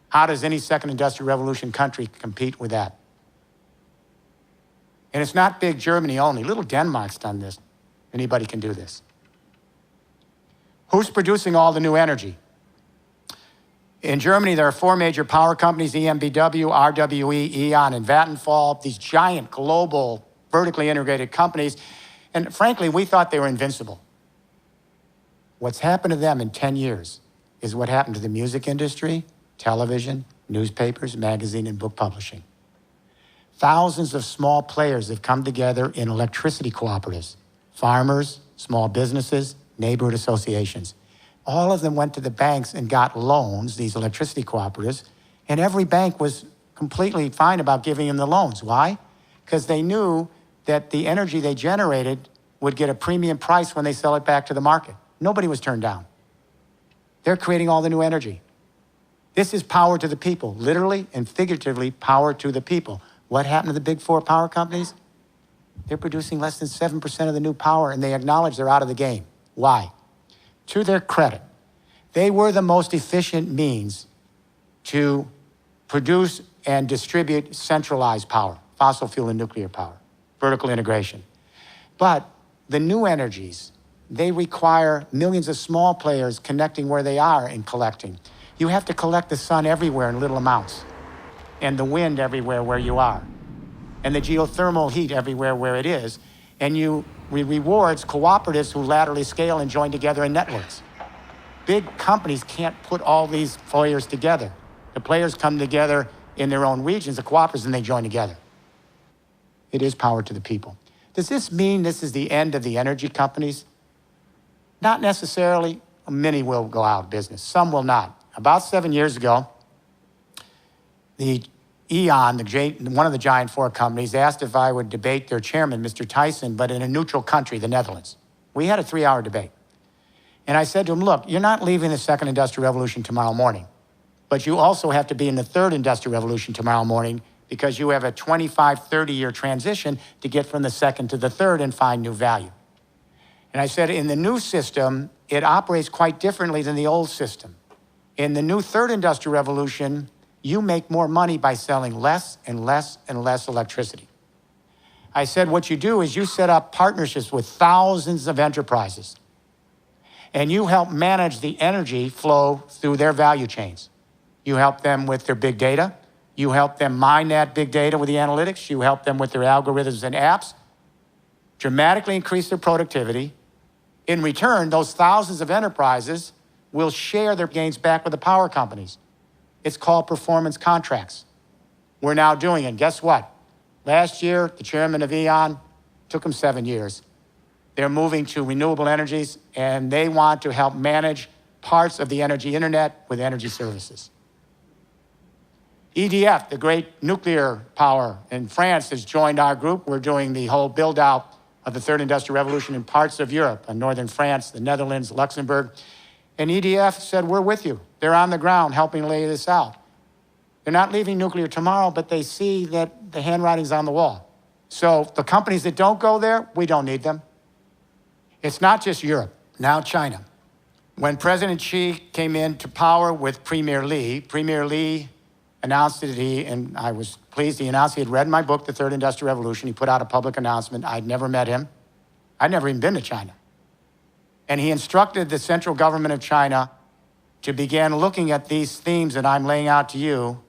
How does any second industrial revolution country compete with that? And it's not big Germany only. Little Denmark's done this. Anybody can do this. Who's producing all the new energy? In Germany, there are 4 major power companies: EnBW, RWE, E.ON, and Vattenfall, these giant global vertically integrated companies. And frankly, we thought they were invincible. What's happened to them in 10 years is what happened to the music industry, television, newspapers, magazine, and book publishing. Thousands of small players have come together in electricity cooperatives, farmers, small businesses, neighborhood associations. All of them went to the banks and got loans, these electricity cooperatives, and every bank was completely fine about giving them the loans. Why? Because they knew that the energy they generated would get a premium price when they sell it back to the market. Nobody was turned down. They're creating all the new energy. This is power to the people, literally and figuratively power to the people. What happened to the big 4 power companies? They're producing less than 7% of the new power, and they acknowledge they're out of the game. Why? To their credit, they were the most efficient means to produce and distribute centralized power, fossil fuel and nuclear power, vertical integration. But the new energies, they require millions of small players connecting where they are and collecting. You have to collect the sun everywhere in little amounts, and the wind everywhere where you are, and the geothermal heat everywhere where it is, and rewards cooperatives who laterally scale and join together in networks. Big companies can't put all these players together. The players come together in their own regions, the cooperatives, and they join together. It is power to the people. Does this mean this is the end of the energy companies? Not necessarily. Many will go out of business. Some will not. About 7 years ago, the E.ON, one of the giant 4 companies, asked if I would debate their chairman, Mr. Tyson, but in a neutral country, the Netherlands. We had a 3-hour debate. And I said to him, look, you're not leaving the second industrial revolution tomorrow morning, but you also have to be in the third industrial revolution tomorrow morning, because you have a 25, 30-year transition to get from the second to the third and find new value. And I said, in the new system, it operates quite differently than the old system. In the new third industrial revolution, you make more money by selling less and less and less electricity. I said, what you do is you set up partnerships with thousands of enterprises, and you help manage the energy flow through their value chains. You help them with their big data. You help them mine that big data with the analytics. You help them with their algorithms and apps, dramatically increase their productivity. In return, those thousands of enterprises will share their gains back with the power companies. It's called performance contracts. We're now doing it. Guess what? Last year, the chairman of E.ON, took him 7 years. They're moving to renewable energies, and they want to help manage parts of the energy internet with energy services. EDF, the great nuclear power in France, has joined our group. We're doing the whole build-out of the third industrial revolution in parts of Europe, in northern France, the Netherlands, Luxembourg. And EDF said, we're with you. They're on the ground helping lay this out. They're not leaving nuclear tomorrow, but they see that the handwriting's on the wall. So the companies that don't go there, we don't need them. It's not just Europe, now China. When President Xi came into power with Premier Li announced that and I was pleased, he announced he had read my book, The Third Industrial Revolution. He put out a public announcement. I'd never met him. I'd never even been to China. And he instructed the central government of China to begin looking at these themes that I'm laying out to you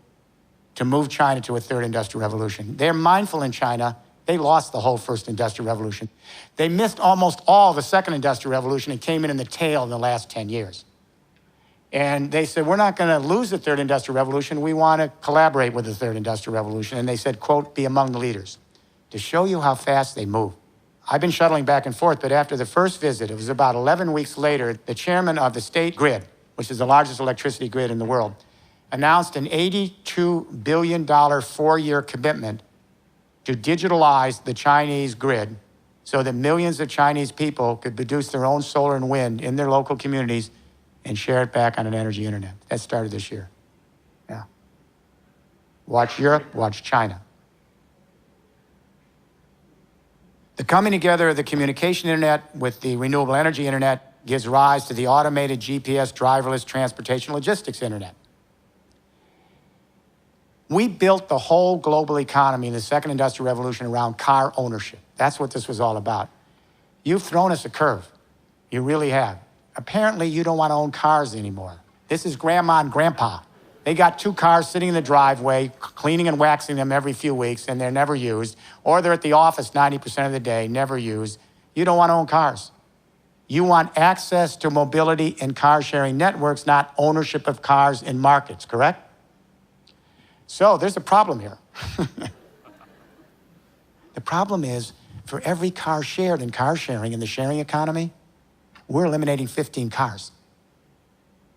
to move China to a third industrial revolution. They're mindful in China. They lost the whole first industrial revolution. They missed almost all the second industrial revolution and came in the tail in the last 10 years. And they said, we're not going to lose the third industrial revolution. We want to collaborate with the third industrial revolution. And they said, quote, be among the leaders. To show you how fast they move, I've been shuttling back and forth, but after the first visit, it was about 11 weeks later, the chairman of the state grid, which is the largest electricity grid in the world, announced an $82 billion four-year commitment to digitalize the Chinese grid so that millions of Chinese people could produce their own solar and wind in their local communities and share it back on an energy internet. That started this year. Yeah. Watch Europe, watch China. The coming together of the communication internet with the renewable energy internet gives rise to the automated GPS driverless transportation logistics internet. We built the whole global economy in the second industrial revolution around car ownership. That's what this was all about. You've thrown us a curve. You really have. Apparently, you don't want to own cars anymore. This is grandma and grandpa. They got two cars sitting in the driveway, cleaning and waxing them every few weeks, and they're never used. Or they're at the office 90% of the day, never used. You don't want to own cars. You want access to mobility and car sharing networks, not ownership of cars in markets, correct? So there's a problem here. The problem is, for every car shared in car sharing in the sharing economy, we're eliminating 15 cars.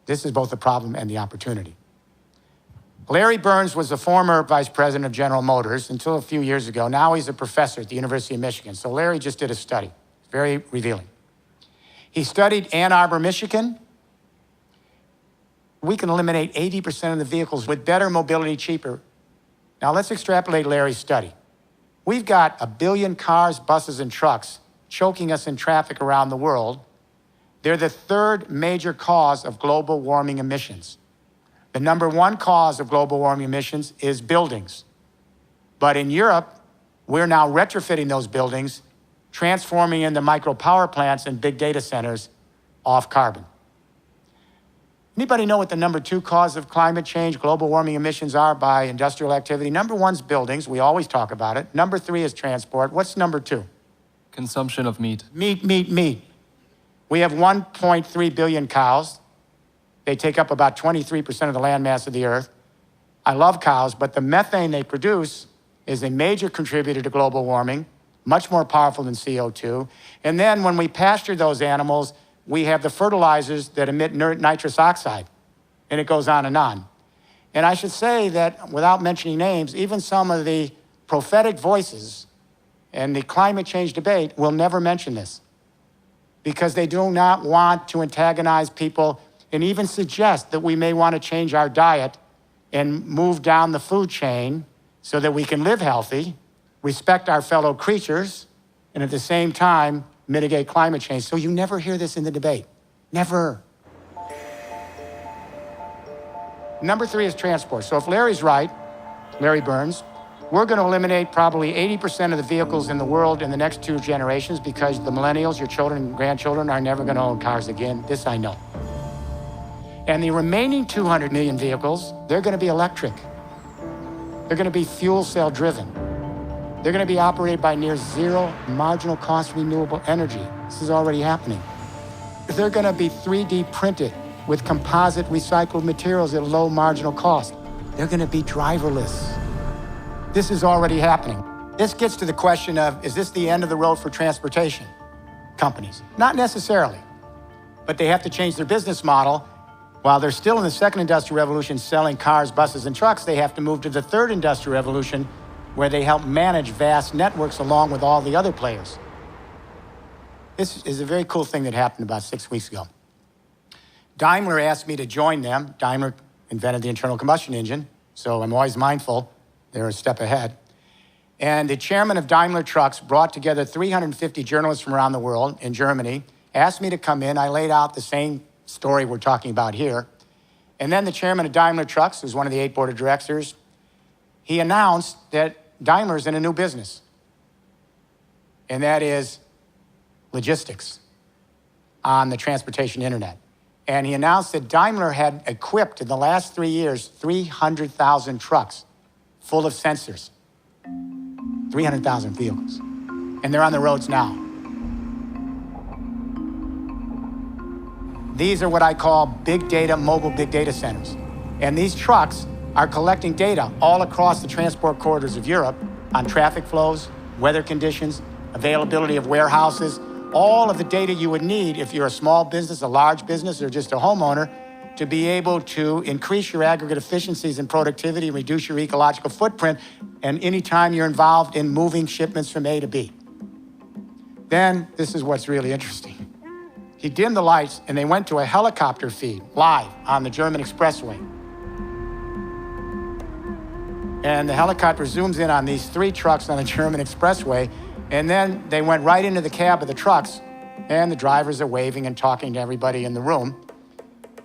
This is both the problem and the opportunity. Larry Burns was the former vice president of General Motors until a few years ago. Now he's a professor at the University of Michigan. So Larry just did a study, very revealing. He studied Ann Arbor, Michigan. We can eliminate 80% of the vehicles with better mobility, cheaper. Now let's extrapolate Larry's study. We've got 1 billion cars, buses, and trucks choking us in traffic around the world. They're the third major cause of global warming emissions. The number one cause of global warming emissions is buildings. But in Europe, we're now retrofitting those buildings, transforming into micro power plants and big data centers off carbon. Anybody know what the number two cause of climate change, global warming emissions are by industrial activity? Number one's buildings. We always talk about it. Number three is transport. What's number two? Consumption of meat. Meat. We have 1.3 billion cows. They take up about 23% of the land mass of the earth. I love cows, but the methane they produce is a major contributor to global warming, much more powerful than CO2. And then when we pasture those animals, we have the fertilizers that emit nitrous oxide, and it goes on and on. And I should say that, without mentioning names, even some of the prophetic voices in the climate change debate will never mention this because they do not want to antagonize people and even suggest that we may want to change our diet and move down the food chain so that we can live healthy, respect our fellow creatures, and at the same time, mitigate climate change. So you never hear this in the debate. Never. Number three is transport. So if Larry's right, Larry Burns, we're going to eliminate probably 80% of the vehicles in the world in the next 2 generations because the millennials, your children and grandchildren, are never going to own cars again. This I know. And the remaining 200 million vehicles, they're going to be electric. They're going to be fuel cell driven. They're going to be operated by near zero marginal cost renewable energy. This is already happening. They're going to be 3D printed with composite recycled materials at low marginal cost. They're going to be driverless. This is already happening. This gets to the question of, is this the end of the road for transportation companies? Not necessarily, but they have to change their business model. While they're still in the second industrial revolution selling cars, buses, and trucks, they have to move to the third industrial revolution where they help manage vast networks along with all the other players. This is a very cool thing that happened about 6 weeks ago. Daimler asked me to join them. Daimler invented the internal combustion engine, so I'm always mindful they're a step ahead. And the chairman of Daimler Trucks brought together 350 journalists from around the world in Germany, asked me to come in. I laid out the same story we're talking about here. And then the chairman of Daimler Trucks, who's one of the 8 board of directors, he announced that Daimler's in a new business, and that is logistics on the transportation internet. And he announced that Daimler had equipped in the last 3 years 300,000 trucks full of sensors, 300,000 vehicles, and they're on the roads now. These are what I call big data, mobile big data centers. And these trucks are collecting data all across the transport corridors of Europe on traffic flows, weather conditions, availability of warehouses, all of the data you would need if you're a small business, a large business, or just a homeowner to be able to increase your aggregate efficiencies and productivity, reduce your ecological footprint, and anytime you're involved in moving shipments from A to B. Then, this is what's really interesting. He dimmed the lights and they went to a helicopter feed live on the German expressway. And the helicopter zooms in on these 3 trucks on the German expressway, and then they went right into the cab of the trucks, and the drivers are waving and talking to everybody in the room.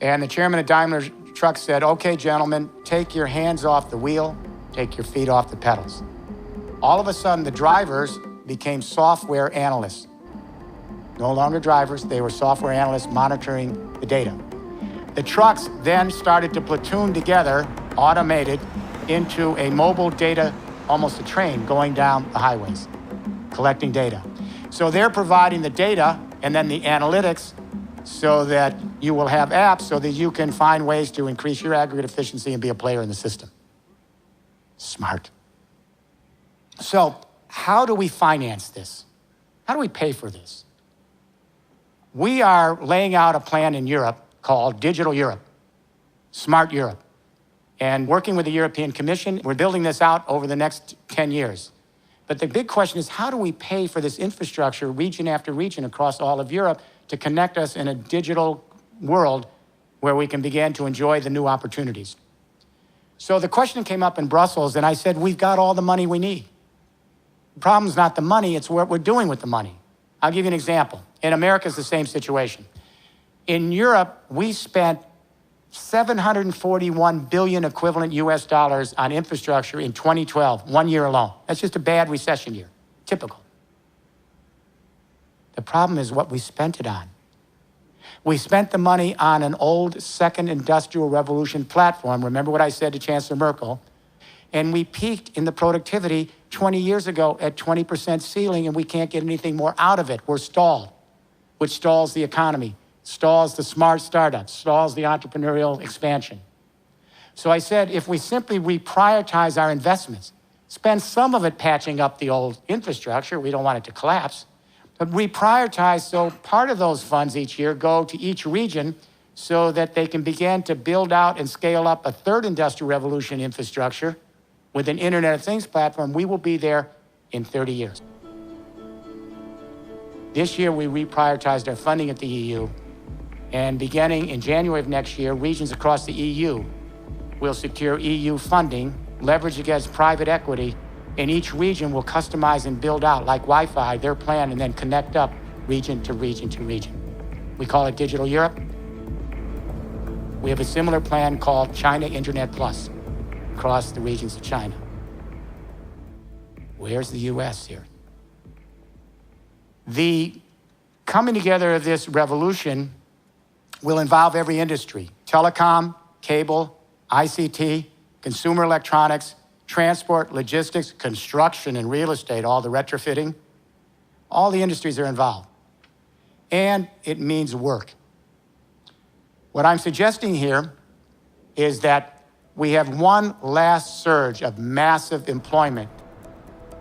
And the chairman of Daimler Truck said, "Okay, gentlemen, take your hands off the wheel, take your feet off the pedals." All of a sudden, the drivers became software analysts. No longer drivers, they were software analysts monitoring the data. The trucks then started to platoon together, automated, into a mobile data, almost a train going down the highways, collecting data. So they're providing the data and then the analytics so that you will have apps so that you can find ways to increase your aggregate efficiency and be a player in the system. Smart. So how do we finance this? How do we pay for this? We are laying out a plan in Europe called Digital Europe, Smart Europe. And working with the European Commission, we're building this out over the next 10 years. But the big question is, how do we pay for this infrastructure region after region across all of Europe to connect us in a digital world where we can begin to enjoy the new opportunities? So the question came up in Brussels, and I said, we've got all the money we need. The problem's not the money, it's what we're doing with the money. I'll give you an example. In America, it's the same situation. In Europe, we spent 741 billion equivalent US dollars on infrastructure in 2012, 1 year alone. That's just a bad recession year, typical. The problem is what we spent it on. We spent the money on an old second industrial revolution platform. Remember what I said to Chancellor Merkel? And we peaked in the productivity 20 years ago at 20% ceiling, and we can't get anything more out of it. We're stalled, which stalls the economy, stalls the smart startups, stalls the entrepreneurial expansion. So I said, if we simply reprioritize our investments, spend some of it patching up the old infrastructure, we don't want it to collapse, but reprioritize so part of those funds each year go to each region so that they can begin to build out and scale up a third industrial revolution infrastructure with an Internet of Things platform, we will be there in 30 years. This year, we reprioritized our funding at the EU, and beginning in January of next year, regions across the EU will secure EU funding, leverage against private equity, and each region will customize and build out, like Wi-Fi, their plan, and then connect up region to region to region. We call it Digital Europe. We have a similar plan called China Internet Plus across the regions of China. Where's the US here? The coming together of this revolution will involve every industry: telecom, cable, ICT, consumer electronics, transport, logistics, construction and real estate, all the retrofitting. All the industries are involved. And it means work. What I'm suggesting here is that we have one last surge of massive employment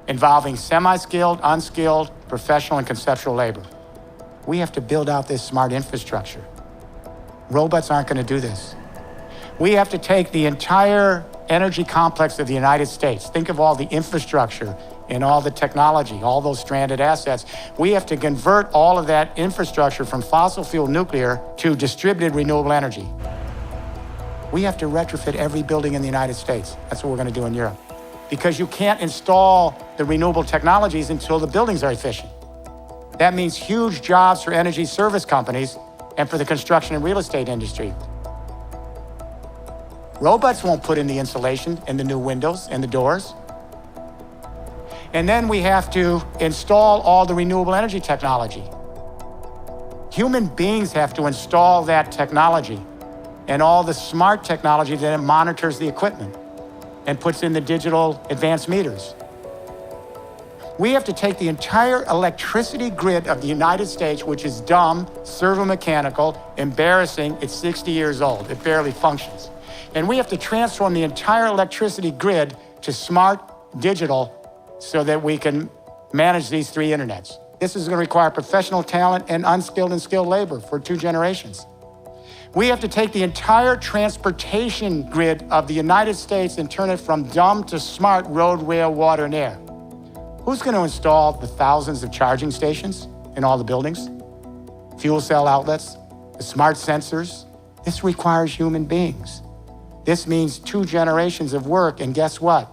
involving semi-skilled, unskilled, professional, and conceptual labor. We have to build out this smart infrastructure. Robots aren't going to do this. We have to take the entire energy complex of the United States. Think of all the infrastructure and all the technology, all those stranded assets. We have to convert all of that infrastructure from fossil fuel nuclear to distributed renewable energy. We have to retrofit every building in the United States. That's what we're going to do in Europe. Because you can't install the renewable technologies until the buildings are efficient. That means huge jobs for energy service companies and for the construction and real estate industry. Robots won't put in the insulation and the new windows and the doors. And then we have to install all the renewable energy technology. Human beings have to install that technology and all the smart technology that monitors the equipment and puts in the digital advanced meters. We have to take the entire electricity grid of the United States, which is dumb, servo-mechanical, embarrassing. It's 60 years old. It barely functions. And we have to transform the entire electricity grid to smart digital so that we can manage these three internets. This is going to require professional talent and unskilled and skilled labor for 2 generations. We have to take the entire transportation grid of the United States and turn it from dumb to smart road, rail, water, and air. Who's going to install the thousands of charging stations in all the buildings? Fuel cell outlets, the smart sensors? This requires human beings. This means 2 generations of work, and guess what?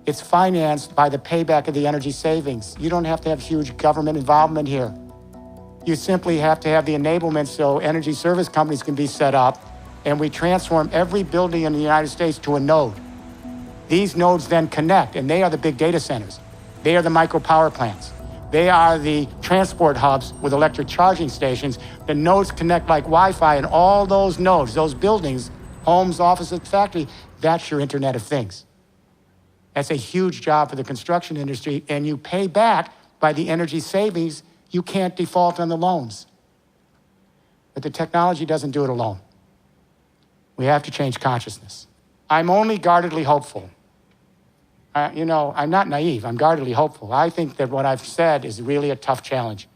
It's financed by the payback of the energy savings. You don't have to have huge government involvement here. You simply have to have the enablement so energy service companies can be set up, and we transform every building in the United States to a node. These nodes then connect, and they are the big data centers. They are the micro power plants. They are the transport hubs with electric charging stations. The nodes connect like Wi-Fi, and all those nodes, those buildings, homes, offices, factory, that's your Internet of Things. That's a huge job for the construction industry, and you pay back by the energy savings. You can't default on the loans. But the technology doesn't do it alone. We have to change consciousness. I'm only guardedly hopeful. I'm not naive. I'm guardedly hopeful. I think that what I've said is really a tough challenge.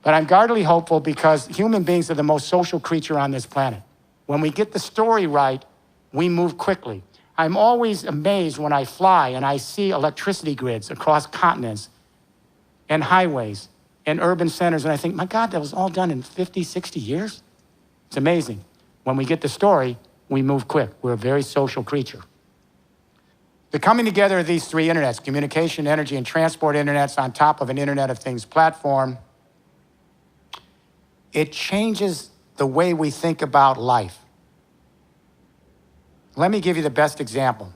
But I'm guardedly hopeful because human beings are the most social creature on this planet. When we get the story right, we move quickly. I'm always amazed when I fly and I see electricity grids across continents and highways and urban centers, and I think, my God, that was all done in 50, 60 years? It's amazing. When we get the story, we move quick. We're a very social creature. The coming together of these 3 internets, communication, energy, and transport internets on top of an Internet of Things platform, it changes the way we think about life. Let me give you the best example.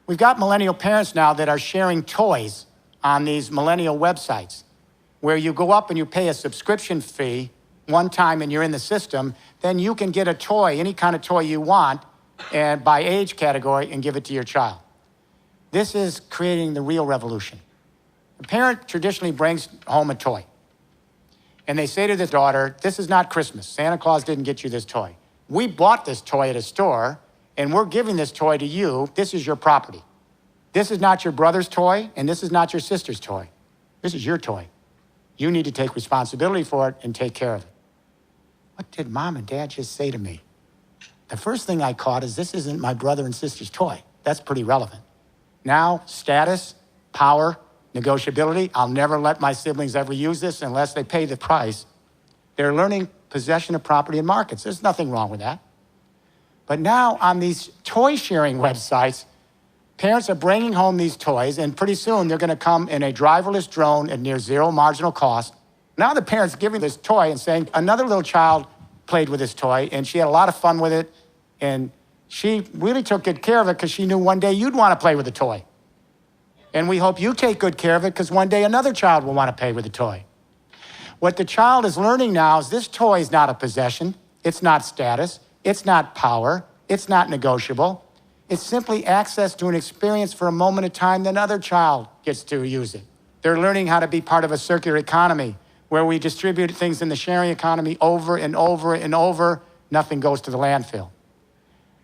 We've got millennial parents now that are sharing toys on these millennial websites where you go up and you pay a subscription fee one time and you're in the system, then you can get a toy, any kind of toy you want, and by age category, and give it to your child. This is creating the real revolution. The parent traditionally brings home a toy, and they say to their daughter, this is not Christmas. Santa Claus didn't get you this toy. We bought this toy at a store, and we're giving this toy to you. This is your property. This is not your brother's toy, and this is not your sister's toy. This is your toy. You need to take responsibility for it and take care of it. What did Mom and Dad just say to me? The first thing I caught is this isn't my brother and sister's toy. That's pretty relevant. Now, status, power, negotiability. I'll never let my siblings ever use this unless they pay the price. They're learning possession of property in markets. There's nothing wrong with that. But now on these toy sharing websites, parents are bringing home these toys, and pretty soon they're going to come in a driverless drone at near zero marginal cost. Now the parent's giving this toy and saying, another little child played with this toy, and she had a lot of fun with it, and she really took good care of it because she knew one day you'd want to play with the toy. And we hope you take good care of it because one day another child will want to play with the toy. What the child is learning now is this toy is not a possession. It's not status. It's not power. It's not negotiable. It's simply access to an experience for a moment of time, then another child gets to use it. They're learning how to be part of a circular economy where we distribute things in the sharing economy over and over and over. Nothing goes to the landfill.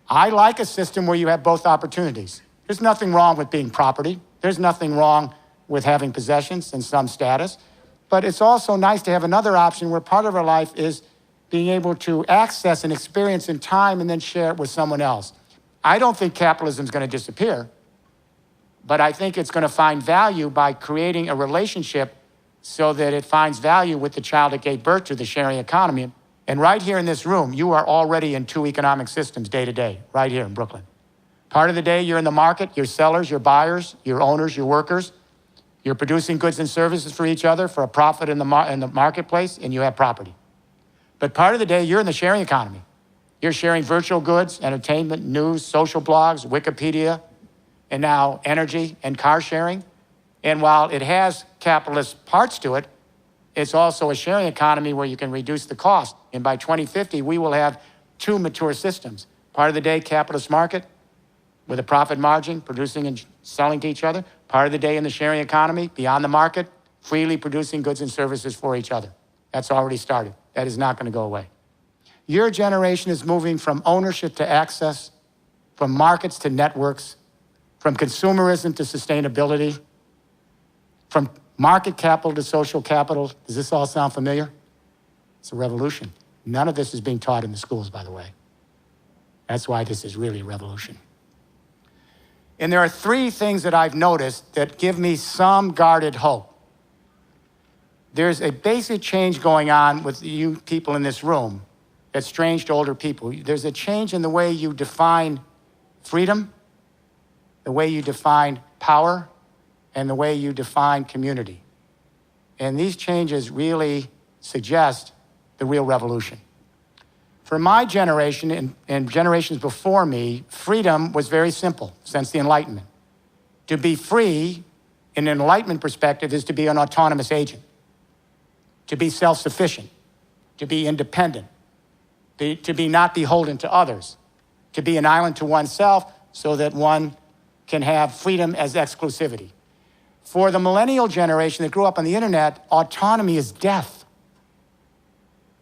I like a system where you have both opportunities. There's nothing wrong with being property. There's nothing wrong with having possessions and some status. But it's also nice to have another option where part of our life is being able to access an experience in time and then share it with someone else. I don't think capitalism is going to disappear, but I think it's going to find value by creating a relationship so that it finds value with the child it gave birth to, the sharing economy. And right here in this room, you are already in 2 economic systems day to day, right here in Brooklyn. Part of the day, you're in the market, you're sellers, you're buyers, you're owners, you're workers. You're producing goods and services for each other for a profit in the marketplace, and you have property. But part of the day, you're in the sharing economy. You're sharing virtual goods, entertainment, news, social blogs, Wikipedia, and now energy and car sharing. And while it has capitalist parts to it, it's also a sharing economy where you can reduce the cost. And by 2050, we will have 2 mature systems. Part of the day, capitalist market with a profit margin, producing and selling to each other. Part of the day in the sharing economy, beyond the market, freely producing goods and services for each other. That's already started. That is not going to go away. Your generation is moving from ownership to access, from markets to networks, from consumerism to sustainability. From market capital to social capital. Does this all sound familiar? It's a revolution. None of this is being taught in the schools, by the way. That's why this is really a revolution. And there are three things that I've noticed that give me some guarded hope. There's a basic change going on with you people in this room that's strange to older people. There's a change in the way you define freedom, the way you define power, and the way you define community. And these changes really suggest the real revolution. For my generation and generations before me, freedom was very simple since the Enlightenment. To be free, in an Enlightenment perspective, is to be an autonomous agent, to be self-sufficient, to be independent, to be not beholden to others, to be an island to oneself so that one can have freedom as exclusivity. For the millennial generation that grew up on the internet, autonomy is death.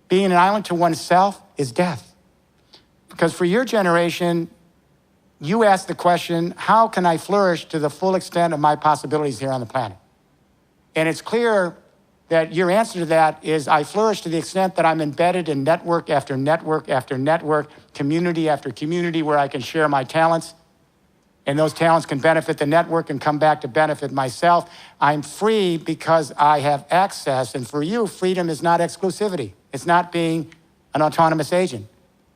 Being an island to oneself is death. Because for your generation, you ask the question, how can I flourish to the full extent of my possibilities here on the planet? And it's clear that your answer to that is, I flourish to the extent that I'm embedded in network after network after network, community after community, where I can share my talents, and those talents can benefit the network and come back to benefit myself. I'm free because I have access, and for you, freedom is not exclusivity. It's not being an autonomous agent.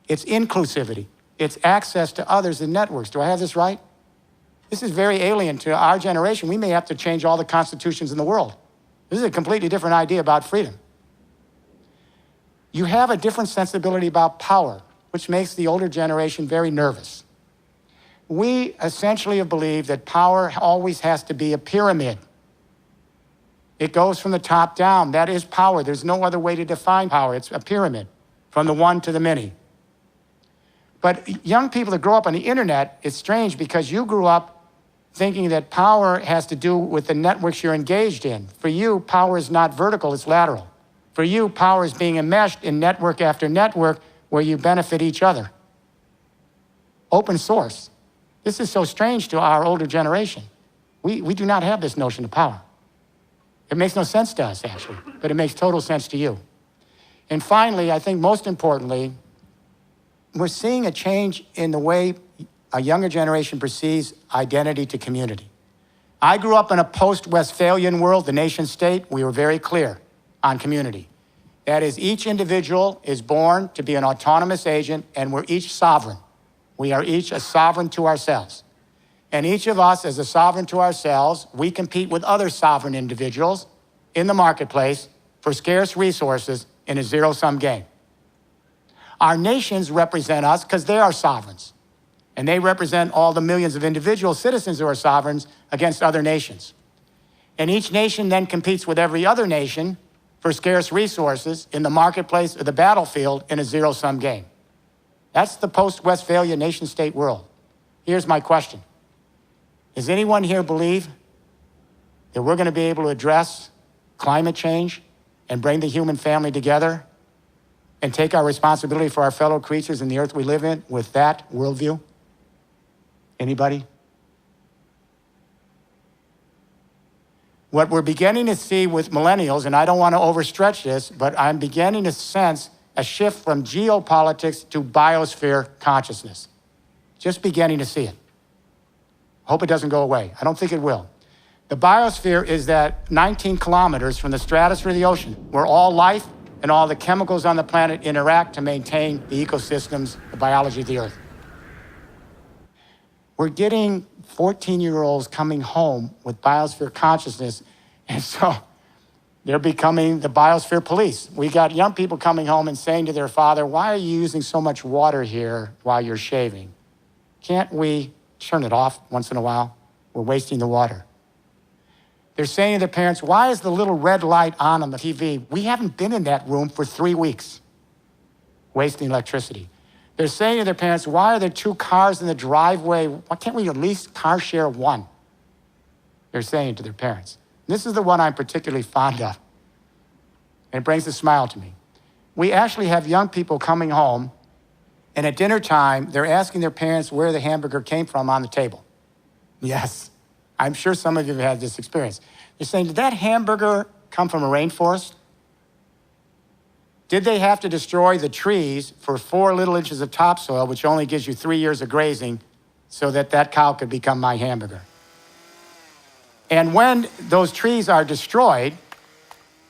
It's inclusivity. It's access to others in networks. Do I have this right? This is very alien to our generation. We may have to change all the constitutions in the world. This is a completely different idea about freedom. You have a different sensibility about power, which makes the older generation very nervous. We essentially have believed that power always has to be a pyramid. It goes from the top down. That is power. There's no other way to define power. It's a pyramid, from the one to the many. But young people that grow up on the internet, it's strange because you grew up thinking that power has to do with the networks you're engaged in. For you, power is not vertical, it's lateral. For you, power is being enmeshed in network after network where you benefit each other. Open source. This is so strange to our older generation. We do not have this notion of power. It makes no sense to us, actually, but it makes total sense to you. And finally, I think most importantly, we're seeing a change in the way a younger generation perceives identity to community. I grew up in a post-Westphalian world, the nation state. We were very clear on community. That is, each individual is born to be an autonomous agent, and we're each sovereign. We are each a sovereign to ourselves. And each of us, as a sovereign to ourselves, we compete with other sovereign individuals in the marketplace for scarce resources in a zero-sum game. Our nations represent us because they are sovereigns. And they represent all the millions of individual citizens who are sovereigns against other nations. And each nation then competes with every other nation for scarce resources in the marketplace or the battlefield in a zero-sum game. That's the post-Westphalia nation-state world. Here's my question. Does anyone here believe that we're going to be able to address climate change and bring the human family together and take our responsibility for our fellow creatures and the earth we live in with that worldview? Anybody? What we're beginning to see with millennials, and I don't want to overstretch this, but I'm beginning to sense a shift from geopolitics to biosphere consciousness. Just beginning to see it. Hope it doesn't go away. I don't think it will. The biosphere is that 19 kilometers from the stratosphere to the ocean, where all life and all the chemicals on the planet interact to maintain the ecosystems, the biology of the earth. We're getting 14-year-olds coming home with biosphere consciousness, and so they're becoming the biosphere police. We got young people coming home and saying to their father, why are you using so much water here while you're shaving? Can't we turn it off once in a while? We're wasting the water. They're saying to their parents, why is the little red light on the TV? We haven't been in that room for 3 weeks, wasting electricity. They're saying to their parents, why are there 2 cars in the driveway? Why can't we at least car share one? They're saying to their parents. This is the one I'm particularly fond of. And it brings a smile to me. We actually have young people coming home, and at dinner time, they're asking their parents where the hamburger came from on the table. Yes, I'm sure some of you have had this experience. You're saying, did that hamburger come from a rainforest? Did they have to destroy the trees for 4 little inches of topsoil, which only gives you 3 years of grazing, so that that cow could become my hamburger? And when those trees are destroyed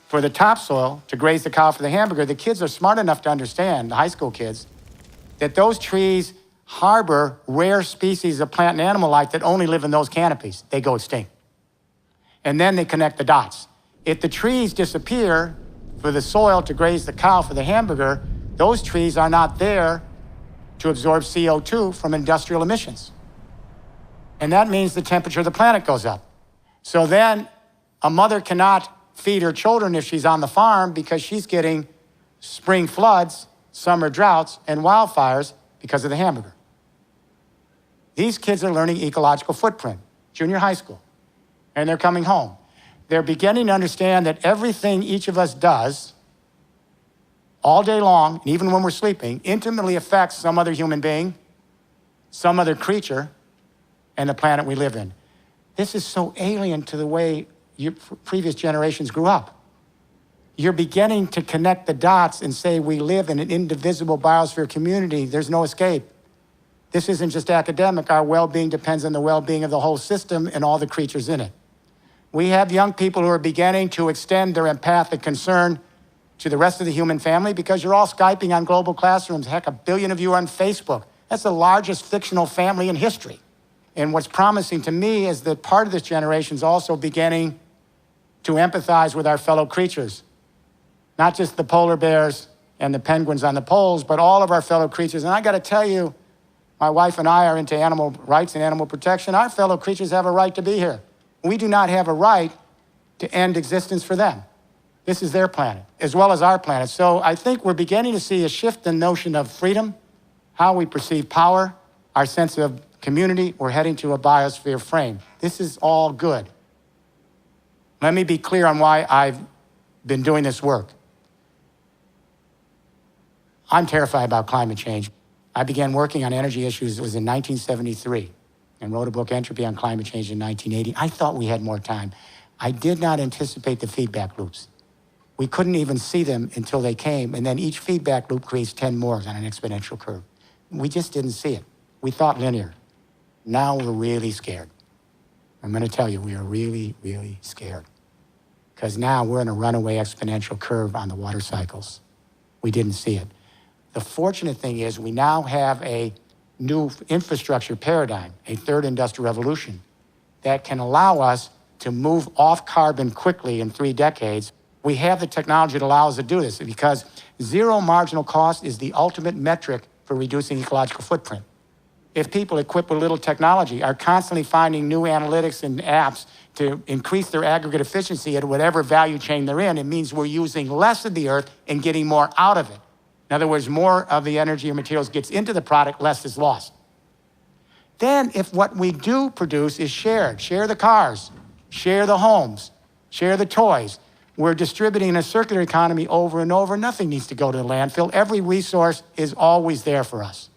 for the topsoil to graze the cow for the hamburger, the kids are smart enough to understand, the high school kids, that those trees harbor rare species of plant and animal life that only live in those canopies. They go extinct. And then they connect the dots. If the trees disappear for the soil to graze the cow for the hamburger, those trees are not there to absorb CO2 from industrial emissions. And that means the temperature of the planet goes up. So then a mother cannot feed her children if she's on the farm because she's getting spring floods, summer droughts, and wildfires because of the hamburger. These kids are learning ecological footprint, junior high school, and they're coming home. They're beginning to understand that everything each of us does all day long, and even when we're sleeping, intimately affects some other human being, some other creature, and the planet we live in. This is so alien to the way your previous generations grew up. You're beginning to connect the dots and say we live in an indivisible biosphere community. There's no escape. This isn't just academic. Our well-being depends on the well-being of the whole system and all the creatures in it. We have young people who are beginning to extend their empathic concern to the rest of the human family because you're all Skyping on global classrooms. Heck, 1 billion of you are on Facebook. That's the largest fictional family in history. And what's promising to me is that part of this generation is also beginning to empathize with our fellow creatures. Not just the polar bears and the penguins on the poles, but all of our fellow creatures. And I got to tell you, my wife and I are into animal rights and animal protection. Our fellow creatures have a right to be here. We do not have a right to end existence for them. This is their planet, as well as our planet. So I think we're beginning to see a shift in the notion of freedom, how we perceive power, our sense of community. We're heading to a biosphere frame. This is all good. Let me be clear on why I've been doing this work. I'm terrified about climate change. I began working on energy issues, it was in 1973, and wrote a book, Entropy on Climate Change, in 1980. I thought we had more time. I did not anticipate the feedback loops. We couldn't even see them until they came, and then each feedback loop creates 10 more on an exponential curve. We just didn't see it. We thought linear. Now we're really scared. I'm going to tell you, we are really, really scared. Because now we're in a runaway exponential curve on the water cycles. We didn't see it. The fortunate thing is we now have a new infrastructure paradigm, a third industrial revolution, that can allow us to move off carbon quickly in 3 decades. We have the technology that allows us to do this because zero marginal cost is the ultimate metric for reducing ecological footprint. If people equipped with little technology are constantly finding new analytics and apps to increase their aggregate efficiency at whatever value chain they're in, it means we're using less of the earth and getting more out of it. In other words, more of the energy or materials gets into the product, less is lost. Then if what we do produce is shared, share the cars, share the homes, share the toys, we're distributing in a circular economy over and over. Nothing needs to go to the landfill. Every resource is always there for us.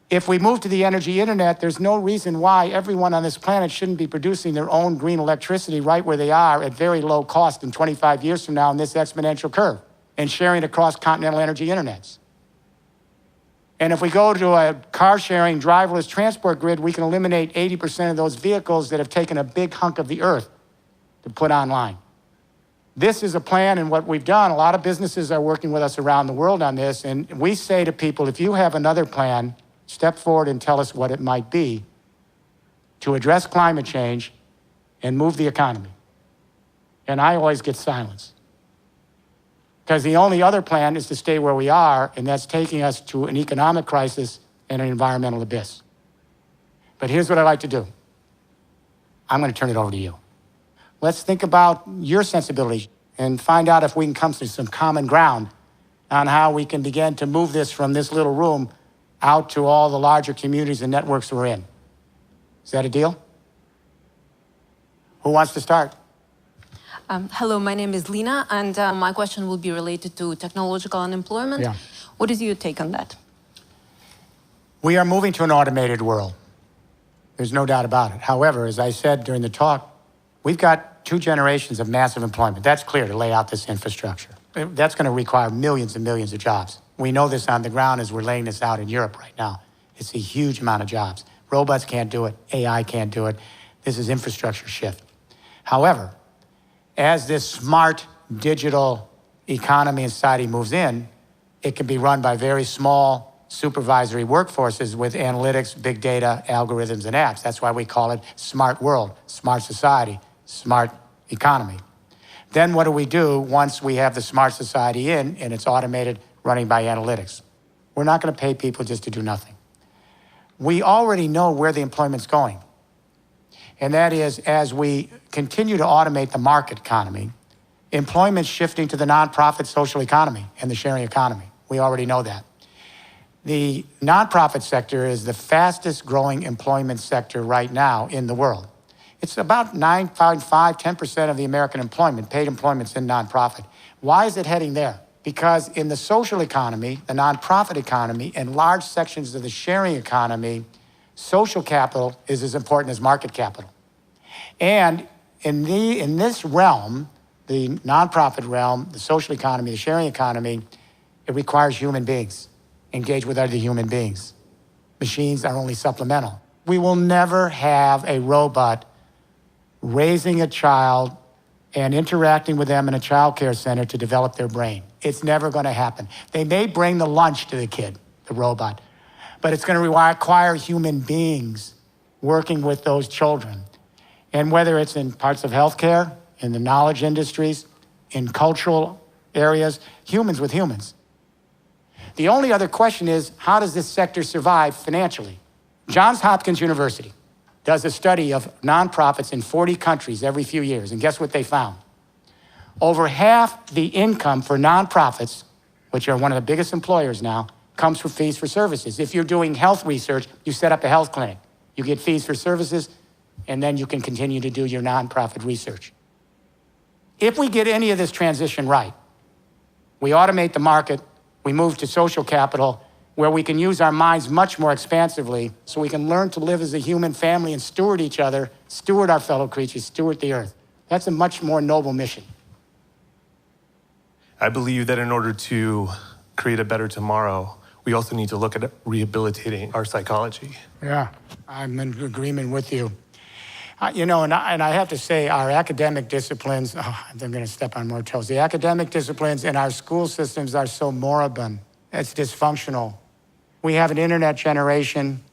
If we move to the energy internet, there's no reason why everyone on this planet shouldn't be producing their own green electricity right where they are at very low cost in 25 years from now in this exponential curve and sharing across continental energy internets. And if we go to a car-sharing, driverless transport grid, we can eliminate 80% of those vehicles that have taken a big hunk of the earth to put online. This is a plan, and what we've done, a lot of businesses are working with us around the world on this, and we say to people, if you have another plan, step forward and tell us what it might be to address climate change and move the economy. And I always get silence. Because the only other plan is to stay where we are, and that's taking us to an economic crisis and an environmental abyss. But here's what I'd like to do. I'm going to turn it over to you. Let's think about your sensibilities and find out if we can come to some common ground on how we can begin to move this from this little room out to all the larger communities and networks we're in. Is that a deal? Who wants to start? Hello, my name is Lina, and my question will be related to technological unemployment. Yeah. What is your take on that? We are moving to an automated world. There's no doubt about it. However, as I said during the talk, We've got 2 generations of massive employment. That's clear to lay out this infrastructure. That's going to require millions and millions of jobs. We know this on the ground as we're laying this out in Europe right now. It's a huge amount of jobs. Robots can't do it. AI can't do it. This is infrastructure shift. However, as this smart digital economy and society moves in, it can be run by very small supervisory workforces with analytics, big data, algorithms, and apps. That's why we call it smart world, smart society, smart economy. Then what do we do once we have the smart society in and it's automated, running by analytics? We're not going to pay people just to do nothing. We already know where the employment's going. And that is, as we continue to automate the market economy, employment's shifting to the nonprofit social economy and the sharing economy. We already know that. The nonprofit sector is the fastest growing employment sector right now in the world. It's about 9.5, 10% of the American employment, paid employment's in nonprofit. Why is it heading there? Because in the social economy, the nonprofit economy, and large sections of the sharing economy, social capital is as important as market capital. And in this realm, the nonprofit realm, the social economy, the sharing economy, it requires human beings, engage with other human beings. Machines are only supplemental. We will never have a robot raising a child and interacting with them in a child care center to develop their brain. It's never going to happen. They may bring the lunch to the kid, the robot, but it's going to require human beings working with those children. And whether it's in parts of healthcare, in the knowledge industries, in cultural areas, humans with humans. The only other question is, how does this sector survive financially? Johns Hopkins University does a study of nonprofits in 40 countries every few years, and guess what they found? Over half the income for nonprofits, which are one of the biggest employers now, comes from fees for services. If you're doing health research, you set up a health clinic. You get fees for services, and then you can continue to do your nonprofit research. If we get any of this transition right, we automate the market, we move to social capital, where we can use our minds much more expansively so we can learn to live as a human family and steward each other, steward our fellow creatures, steward the earth. That's a much more noble mission. I believe that in order to create a better tomorrow, we also need to look at rehabilitating our psychology. Yeah, I'm in agreement with you. And I have to say, our academic disciplines, I'm going to step on more toes. The academic disciplines in our school systems are so moribund. It's dysfunctional. We have an internet generation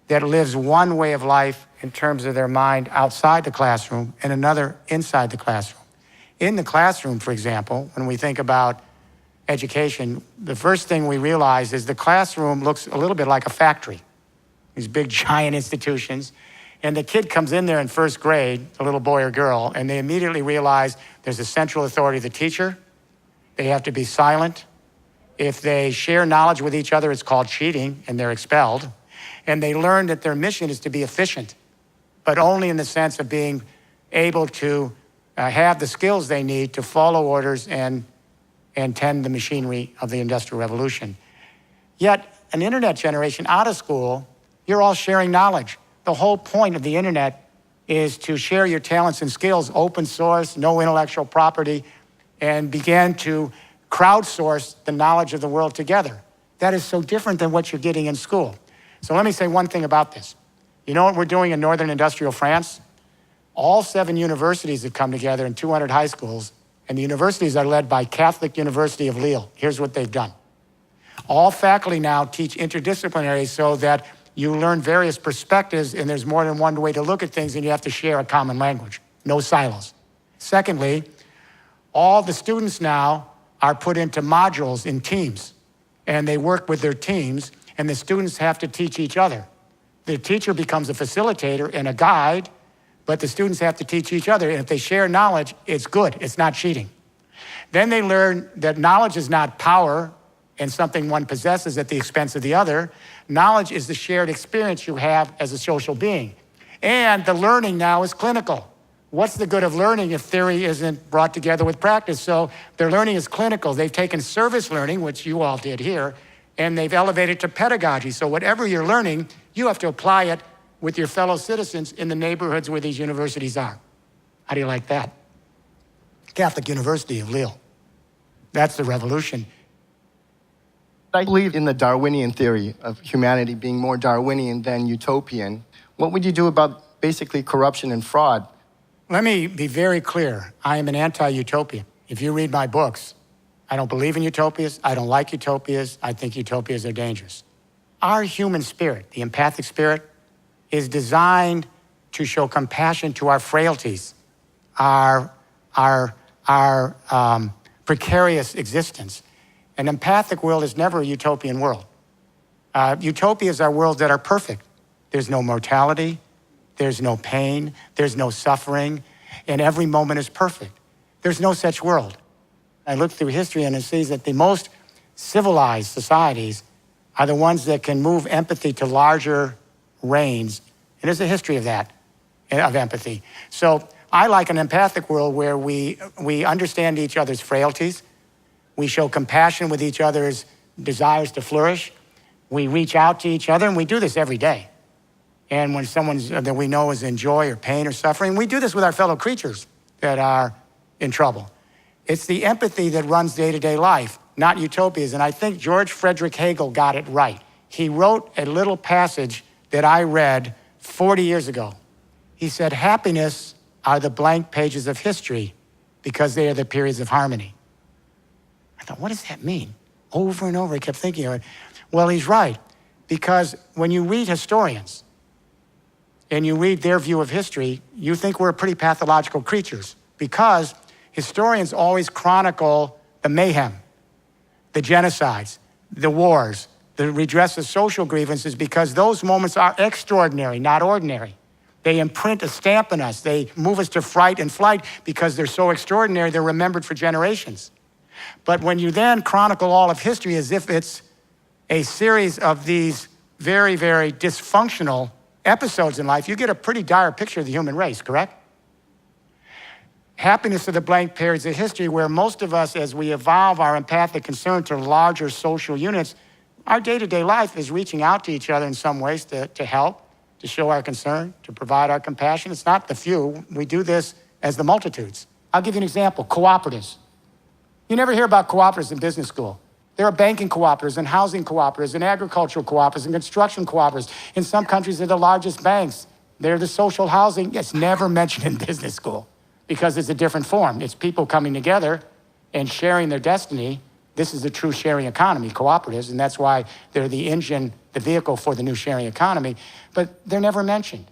that lives one way of life in terms of their mind outside the classroom and another inside the classroom. In the classroom, for example, when we think about education, the first thing we realize is the classroom looks a little bit like a factory. These big, giant institutions. And the kid comes in there in first grade, a little boy or girl, and they immediately realize there's a central authority, the teacher. They have to be silent. If they share knowledge with each other, it's called cheating, and they're expelled. And they learn that their mission is to be efficient, but only in the sense of being able to have the skills they need to follow orders and tend the machinery of the Industrial Revolution. Yet, an internet generation out of school, you're all sharing knowledge. The whole point of the internet is to share your talents and skills, open source, no intellectual property, and begin to crowdsource the knowledge of the world together. That is so different than what you're getting in school. So let me say one thing about this. You know what we're doing in northern industrial France? All 7 universities have come together in 200 high schools, and the universities are led by Catholic University of Lille. Here's what they've done. All faculty now teach interdisciplinary so that you learn various perspectives, and there's more than one way to look at things, and you have to share a common language. No silos. Secondly, all the students now are put into modules in teams, and they work with their teams, and the students have to teach each other. The teacher becomes a facilitator and a guide, but the students have to teach each other, and if they share knowledge, it's good, it's not cheating. Then they learn that knowledge is not power and something one possesses at the expense of the other. Knowledge is the shared experience you have as a social being. And the learning now is clinical. What's the good of learning if theory isn't brought together with practice? So their learning is clinical. They've taken service learning, which you all did here, and they've elevated to pedagogy. So whatever you're learning, you have to apply it with your fellow citizens in the neighborhoods where these universities are. How do you like that? Catholic University of Lille. That's the revolution. I believe in the Darwinian theory of humanity being more Darwinian than utopian. What would you do about basically corruption and fraud? Let me be very clear. I am an anti-utopian. If you read my books, I don't believe in utopias. I don't like utopias. I think utopias are dangerous. Our human spirit, the empathic spirit, is designed to show compassion to our frailties, our precarious existence. An empathic world is never a utopian world. Utopias are worlds that are perfect. There's no mortality, there's no pain, there's no suffering, and every moment is perfect. There's no such world. I look through history and I see that the most civilized societies are the ones that can move empathy to larger range. And there's a history of that, of empathy. So I like an empathic world where we understand each other's frailties, we show compassion with each other's desires to flourish, we reach out to each other, and we do this every day. And when someone that we know is in joy or pain or suffering, we do this with our fellow creatures that are in trouble. It's the empathy that runs day-to-day life, not utopias. And I think George Frederick Hegel got it right. He wrote a little passage that I read 40 years ago. He said, happiness are the blank pages of history because they are the periods of harmony. I thought, what does that mean? Over and over, I kept thinking of it. Well, he's right, because when you read historians and you read their view of history, you think we're pretty pathological creatures, because historians always chronicle the mayhem, the genocides, the wars, the redress of social grievances, because those moments are extraordinary, not ordinary. They imprint a stamp on us. They move us to fright and flight because they're so extraordinary, they're remembered for generations. But when you then chronicle all of history as if it's a series of these very, very dysfunctional episodes in life, you get a pretty dire picture of the human race, correct? Happiness are the blank periods of history where most of us, as we evolve our empathic concern to larger social units, our day-to-day life is reaching out to each other in some ways to help, to show our concern, to provide our compassion. It's not the few. We do this as the multitudes. I'll give you an example, cooperatives. You never hear about cooperatives in business school. There are banking cooperatives and housing cooperatives and agricultural cooperatives and construction cooperatives. In some countries, they're the largest banks. They're the social housing. It's never mentioned in business school because it's a different form. It's people coming together and sharing their destiny. This is the true sharing economy, cooperatives, and that's why they're the engine, the vehicle for the new sharing economy, but they're never mentioned.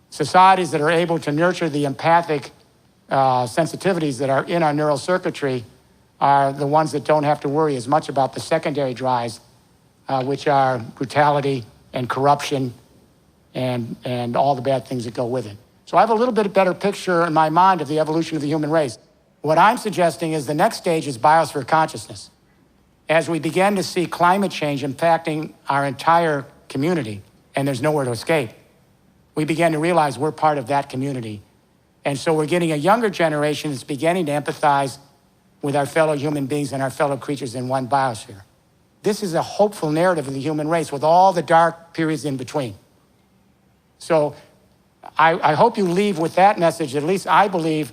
Societies that are able to nurture the empathic sensitivities that are in our neural circuitry are the ones that don't have to worry as much about the secondary drives, which are brutality and corruption and all the bad things that go with it. So I have a little bit better picture in my mind of the evolution of the human race. What I'm suggesting is the next stage is biosphere consciousness. As we begin to see climate change impacting our entire community, and there's nowhere to escape, we begin to realize we're part of that community. And so we're getting a younger generation that's beginning to empathize with our fellow human beings and our fellow creatures in one biosphere. This is a hopeful narrative of the human race with all the dark periods in between. So I hope you leave with that message. At least I believe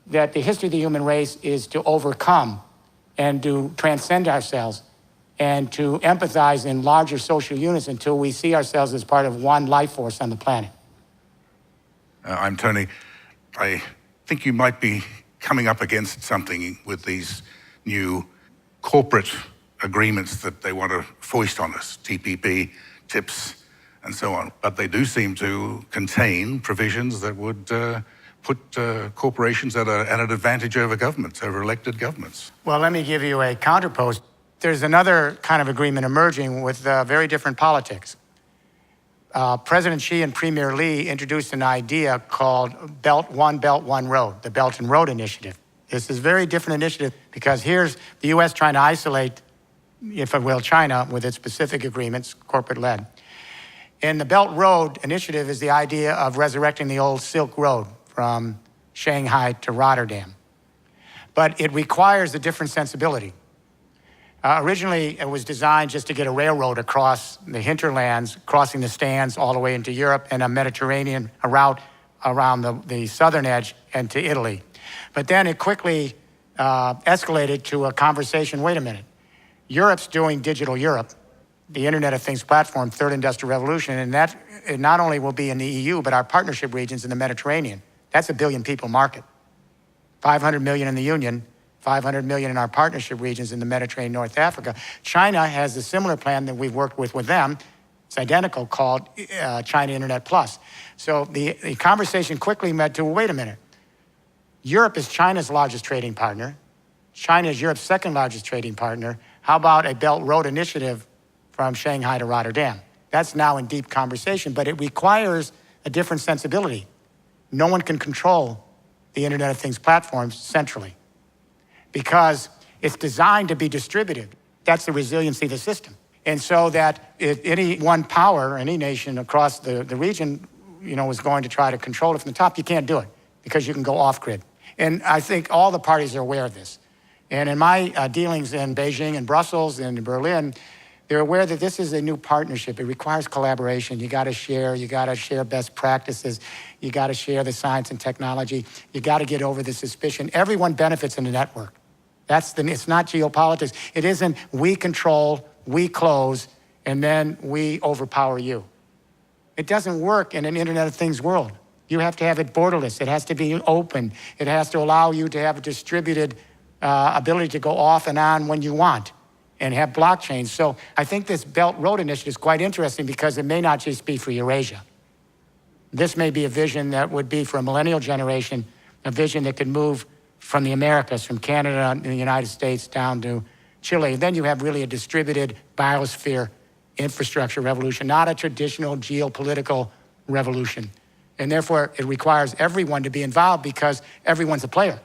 that the history of the human race is to overcome and to transcend ourselves and to empathize in larger social units until we see ourselves as part of one life force on the planet. I'm Tony. I think you might be coming up against something with these new corporate agreements that they want to foist on us, TPP, TIPS, and so on. But they do seem to contain provisions that would put corporations at an advantage over governments, over elected governments. Well, let me give you a counterpost. There's another kind of agreement emerging with very different politics. President Xi and Premier Li introduced an idea called One Belt, One Road, the Belt and Road Initiative. This is a very different initiative because here's the U.S. trying to isolate, if it will, China with its specific agreements, corporate-led. And the Belt Road Initiative is the idea of resurrecting the old Silk Road from Shanghai to Rotterdam. But it requires a different sensibility. Originally, it was designed just to get a railroad across the hinterlands, crossing the Stans all the way into Europe, and a Mediterranean route around the southern edge and to Italy. But then it quickly escalated to a conversation, wait a minute, Europe's doing Digital Europe, the Internet of Things platform, third industrial revolution, and that it not only will be in the EU, but our partnership regions in the Mediterranean. That's a 1 billion people market. 500 million in the Union, 500 million in our partnership regions in the Mediterranean, North Africa. China has a similar plan that we've worked with them. It's identical, called China Internet Plus. So the conversation quickly led to, well, wait a minute. Europe is China's largest trading partner. China is Europe's second largest trading partner. How about a Belt Road Initiative from Shanghai to Rotterdam? That's now in deep conversation, but it requires a different sensibility. No one can control the Internet of Things platforms centrally because it's designed to be distributed. That's the resiliency of the system. And so that if any one power, any nation across the region, is going to try to control it from the top, you can't do it because you can go off grid. And I think all the parties are aware of this. And in my dealings in Beijing and Brussels and in Berlin, they're aware that this is a new partnership. It requires collaboration. You got to share best practices. You got to share the science and technology. You got to get over the suspicion. Everyone benefits in the network. It's not geopolitics. It isn't we control, we close, and then we overpower you. It doesn't work in an Internet of Things world. You have to have it borderless. It has to be open. It has to allow you to have a distributed ability to go off and on when you want and have blockchains. So I think this Belt Road Initiative is quite interesting because it may not just be for Eurasia. This may be a vision that would be for a millennial generation, a vision that could move from the Americas, from Canada and the United States down to Chile. Then you have really a distributed biosphere infrastructure revolution, not a traditional geopolitical revolution. And therefore, it requires everyone to be involved because everyone's a player.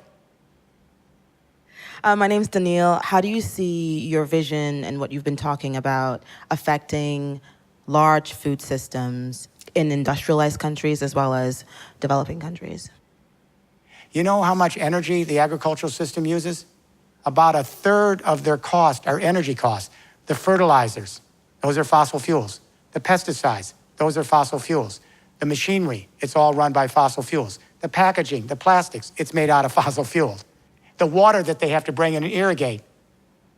My name's Danielle. How do you see your vision and what you've been talking about affecting large food systems in industrialized countries as well as developing countries? You know how much energy the agricultural system uses? About 1/3 of their cost are energy costs. The fertilizers, those are fossil fuels. The pesticides, those are fossil fuels. The machinery, it's all run by fossil fuels. The packaging, the plastics, it's made out of fossil fuels. The water that they have to bring in and irrigate,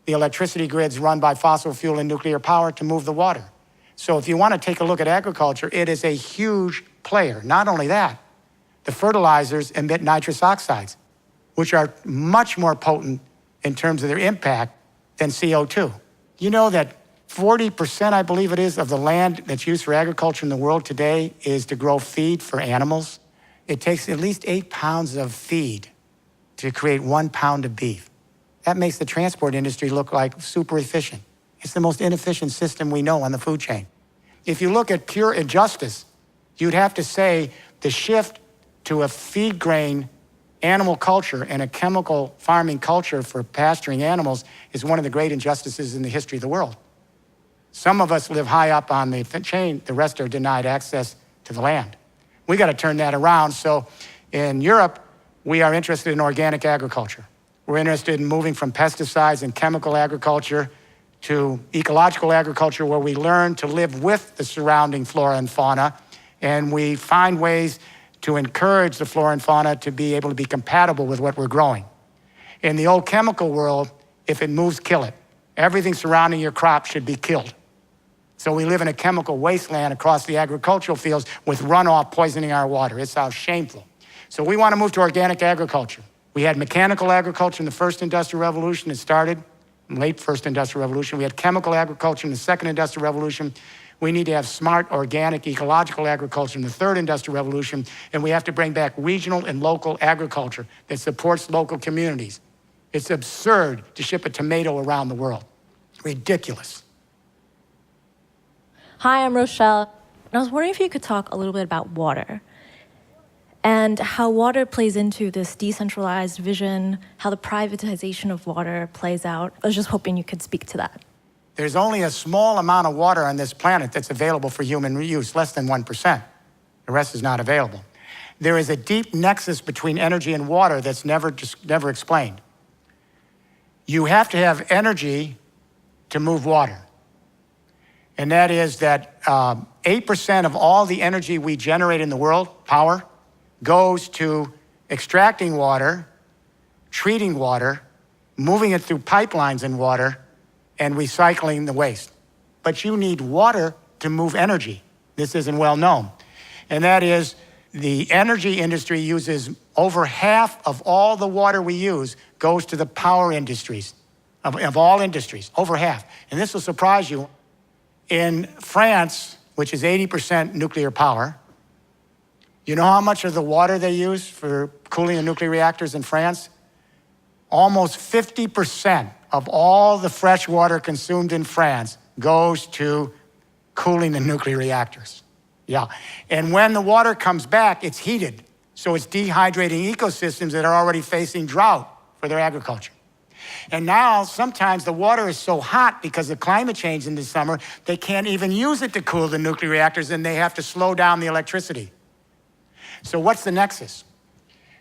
the electricity grids run by fossil fuel and nuclear power to move the water. So if you want to take a look at agriculture, it is a huge player. Not only that, the fertilizers emit nitrous oxides, which are much more potent in terms of their impact than CO2. You know that 40%, I believe it is, of the land that's used for agriculture in the world today is to grow feed for animals. It takes at least 8 pounds of feed to create 1 pound of beef. That makes the transport industry look like super efficient. It's the most inefficient system we know on the food chain. If you look at pure injustice, you'd have to say the shift to a feed grain animal culture and a chemical farming culture for pasturing animals is one of the great injustices in the history of the world. Some of us live high up on the chain, the rest are denied access to the land. We got to turn that around. So in Europe, we are interested in organic agriculture. We're interested in moving from pesticides and chemical agriculture to ecological agriculture where we learn to live with the surrounding flora and fauna, and we find ways to encourage the flora and fauna to be able to be compatible with what we're growing. In the old chemical world, if it moves, kill it. Everything surrounding your crop should be killed. So we live in a chemical wasteland across the agricultural fields with runoff poisoning our water. It's how shameful. So we want to move to organic agriculture. We had mechanical agriculture in the first industrial revolution. It started in the late first industrial revolution. We had chemical agriculture in the second industrial revolution. We need to have smart, organic, ecological agriculture in the third industrial revolution. And we have to bring back regional and local agriculture that supports local communities. It's absurd to ship a tomato around the world. Ridiculous. Hi, I'm Rochelle. And I was wondering if you could talk a little bit about water and how water plays into this decentralized vision, how the privatization of water plays out. I was just hoping you could speak to that. There's only a small amount of water on this planet that's available for human use, less than 1%. The rest is not available. There is a deep nexus between energy and water that's never explained. You have to have energy to move water. And that is that 8% of all the energy we generate in the world, power, goes to extracting water, treating water, moving it through pipelines in water, and recycling the waste. But you need water to move energy. This isn't well known. And that is, the energy industry uses over half of all the water we use goes to the power industries, of all industries, over half. And this will surprise you. In France, which is 80% nuclear power, you know how much of the water they use for cooling the nuclear reactors in France? Almost 50% of all the fresh water consumed in France goes to cooling the nuclear reactors. Yeah, and when the water comes back, it's heated. So it's dehydrating ecosystems that are already facing drought for their agriculture. And now, sometimes the water is so hot because of climate change in the summer, they can't even use it to cool the nuclear reactors, and they have to slow down the electricity. So what's the nexus?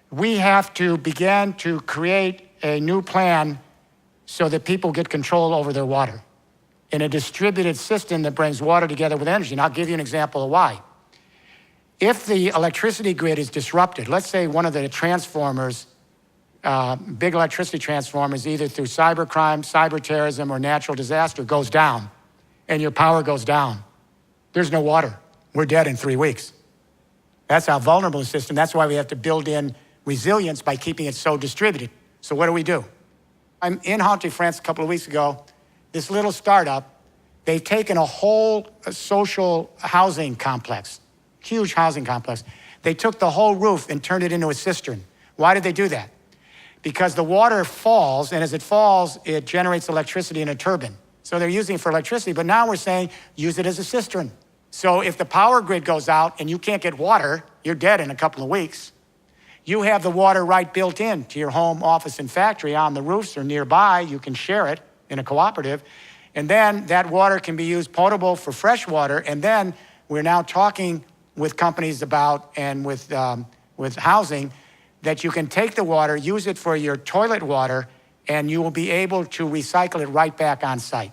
We have to begin to create a new plan so that people get control over their water in a distributed system that brings water together with energy. And I'll give you an example of why. If the electricity grid is disrupted, let's say one of the transformers, big electricity transformers, either through cybercrime, cyber terrorism, or natural disaster, goes down, and your power goes down, there's no water. We're dead in 3 weeks. That's how vulnerable the system. That's why we have to build in resilience by keeping it so distributed. So what do? I'm in Haute, France a couple of weeks ago. This little startup, they've taken a whole social housing complex, huge housing complex. They took the whole roof and turned it into a cistern. Why did they do that? Because the water falls, and as it falls, it generates electricity in a turbine. So they're using it for electricity, but now we're saying use it as a cistern. So if the power grid goes out and you can't get water, you're dead in a couple of weeks. You have the water right built in to your home, office, and factory on the roofs or nearby. You can share it in a cooperative. And then that water can be used potable for fresh water. And then we're now talking with companies about, and with housing, that you can take the water, use it for your toilet water, and you will be able to recycle it right back on site.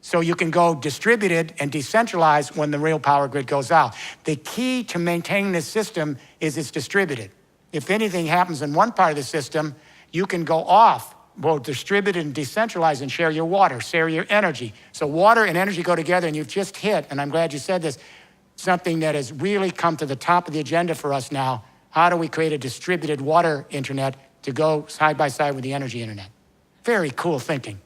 So you can go distributed and decentralized when the real power grid goes out. The key to maintaining this system is it's distributed. If anything happens in one part of the system, you can go off, both distributed and decentralized, and share your water, share your energy. So water and energy go together, and you've just hit, and I'm glad you said this, something that has really come to the top of the agenda for us now. How do we create a distributed water internet to go side by side with the energy internet? Very cool thinking.